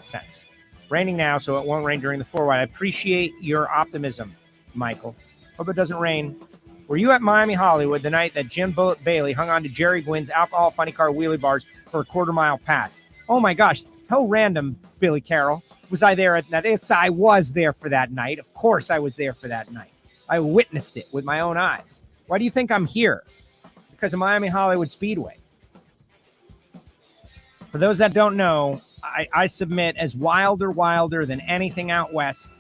sense. Raining now, so it won't rain during the 4-wide. I appreciate your optimism, Michael. Hope it doesn't rain. Were you at Miami Hollywood the night that Jim Bailey hung on to Jerry Gwynn's alcohol funny car wheelie bars for a quarter-mile pass? Oh, my gosh. How random, Billy Carroll. Was I there at that? Yes, I was there for that night. Of course I was there for that night. I witnessed it with my own eyes. Why do you think I'm here? Because of Miami Hollywood Speedway. For those that don't know, I submit as wilder than anything out west.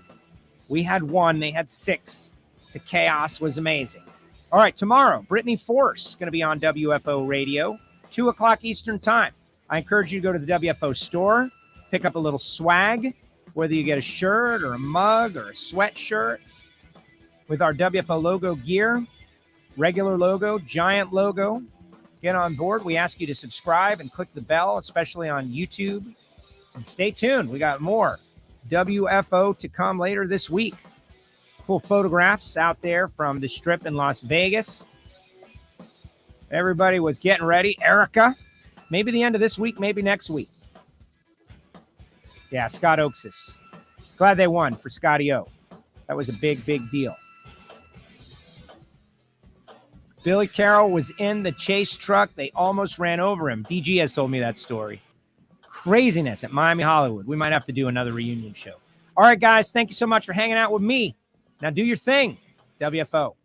We had 1, they had 6. The chaos was amazing. All right, tomorrow, Brittany Force is going to be on WFO Radio, 2 o'clock Eastern Time. I encourage you to go to the WFO store, pick up a little swag, whether you get a shirt or a mug or a sweatshirt with our WFO logo gear, regular logo, giant logo. Get on board. We ask you to subscribe and click the bell, especially on YouTube. And stay tuned. We got more WFO to come later this week. Cool photographs out there from the Strip in Las Vegas. Everybody was getting ready. Erica, maybe the end of this week, maybe next week. Yeah, Scott Oaksis. Glad they won for Scotty O. That was a big, big deal. Billy Carroll was in the chase truck. They almost ran over him. DG has told me that story. Craziness at Miami Hollywood. We might have to do another reunion show. All right, guys, thank you so much for hanging out with me. Now do your thing, WFO.